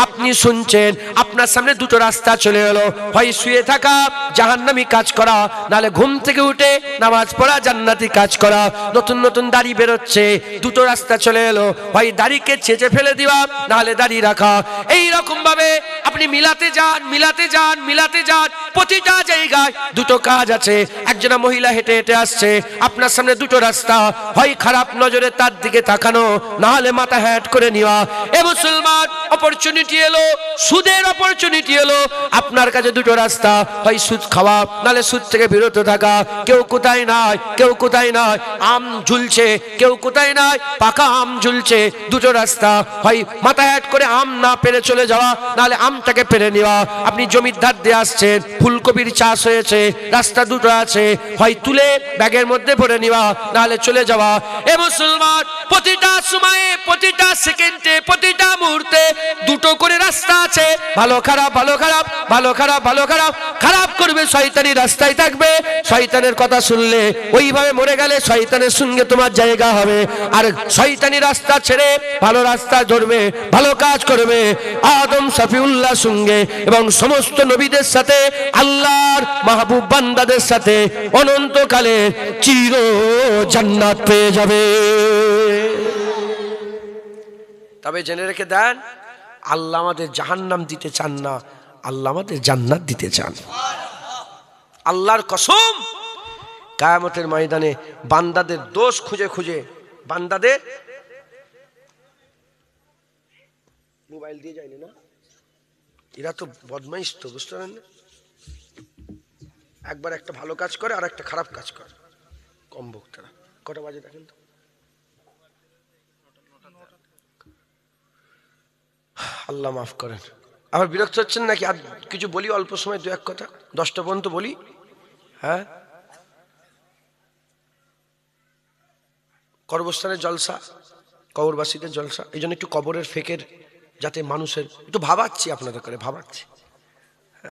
আপনি শুনছেন, আপনার সামনে দুটো রাস্তা চলে এলো, হয় শুয়ে থাকা জাহান্নামী কাজ করা, নালে ঘুম থেকে উঠে নামাজ পড়া জান্নাতি কাজ করা। নতুন নতুন দাড়ি বেরোচ্ছে, দুটো রাস্তা চলে এলো, হয় দাড়িকে চেঁচে ফেলে দেওয়া, নাহলে দাড়ি রাখা। এই রকম ভাবে আপনি মিলাতে যান, মিলাতে যান, মিলাতে যান। প্রতিটা জায়গায় দুটো কাজ আছে। একজনা মহিলা হেঁটে হেঁটে আসছে, আপনার সামনে দুটো রাস্তা, হয় খারাপ নজরে তার দিকে তাকানো, নাহলে মাথা হ্যাট করে নেওয়া। এ মুসলমান, অপরচুনিটি এলো, সুদের অপরচুনিটি এলো, আপনার কাছে দুটো রাস্তা, হয় সুদ খাওয়া, নাহলে সুদ থেকে বিরত থাকা। কেউ কোথায় নাই, কেউ কোথায় নাই, আম ঝুলছে, কেউ কোথায় নাই, পাকা আম ঝুলছে। দুটো রাস্তা, হয় মাথা হ্যাট করে আম না পেরে চলে যাওয়া, নাহলে আমটাকে পেরে নেওয়া। আপনি জমির ধার দিয়ে আসছেন, ফুলকপির চাষ হয়েছে, রাস্তা দুটো আছে, হয় তুলে ব্যাগের মধ্যে ভরে নেওয়া, নাহলে চলে যাওয়া। এ মুসলমান, প্রতিটা সময়ে, প্রতিটা সেকেন্ডে, প্রতিটা মুহূর্তে দুটো করে রাস্তা আছে। ভালো খারাপ, ভালো খারাপ, ভালো খারাপ, ভালো খারাপ। খারাপ করবে শয়তানি রাস্তায় থাকবে, শয়তানের কথা শুনলে ওইভাবে মরে গেলে শয়তানের সঙ্গে তোমার জায়গা হবে। আর শয়তানি রাস্তা ছেড়ে ভালো রাস্তা ধরবে, ভালো কাজ করবে। আদম শফিউল্লাহ সঙ্গে এবং সমস্ত নবীদের সাথে, আল্লাহর মাহবুব বান্দাদের সাথে অনন্তকালে চির জান্নাত পেয়ে যাবে। তবে জেনে রেখে দেন, আল্লাহ আমাদের জাহান্নাম দিতে চান না, আল্লাহ আমাদের জান্নাত দিতে চান। আল্লাহর কসম, কিয়ামতের ময়দানে বান্দাদের দোষ খুঁজে খুঁজে, বান্দাদের মোবাইল দিয়ে যায়নি না, এরা তো বদমাইশ, তো বুঝতে পারেন না। একবার একটা ভালো কাজ করে আর একটা খারাপ কাজ করে, কম বক্তারা। কটা বাজে দেখেন তো? আল্লাহ মাফ করেন। আবার বিরক্ত হচ্ছেন নাকি? আর কিছু বলি অল্প সময়, দু এক কথা, 10টা পর্যন্ত বলি। হ্যাঁ, কবরস্থানের জলসা, কবরবাসীদের জলসা, এই জন্য একটু কবরের ফেকের যাতে মানুষের একটু ভাবাচ্ছি, আপনাদের করে ভাবাচ্ছি।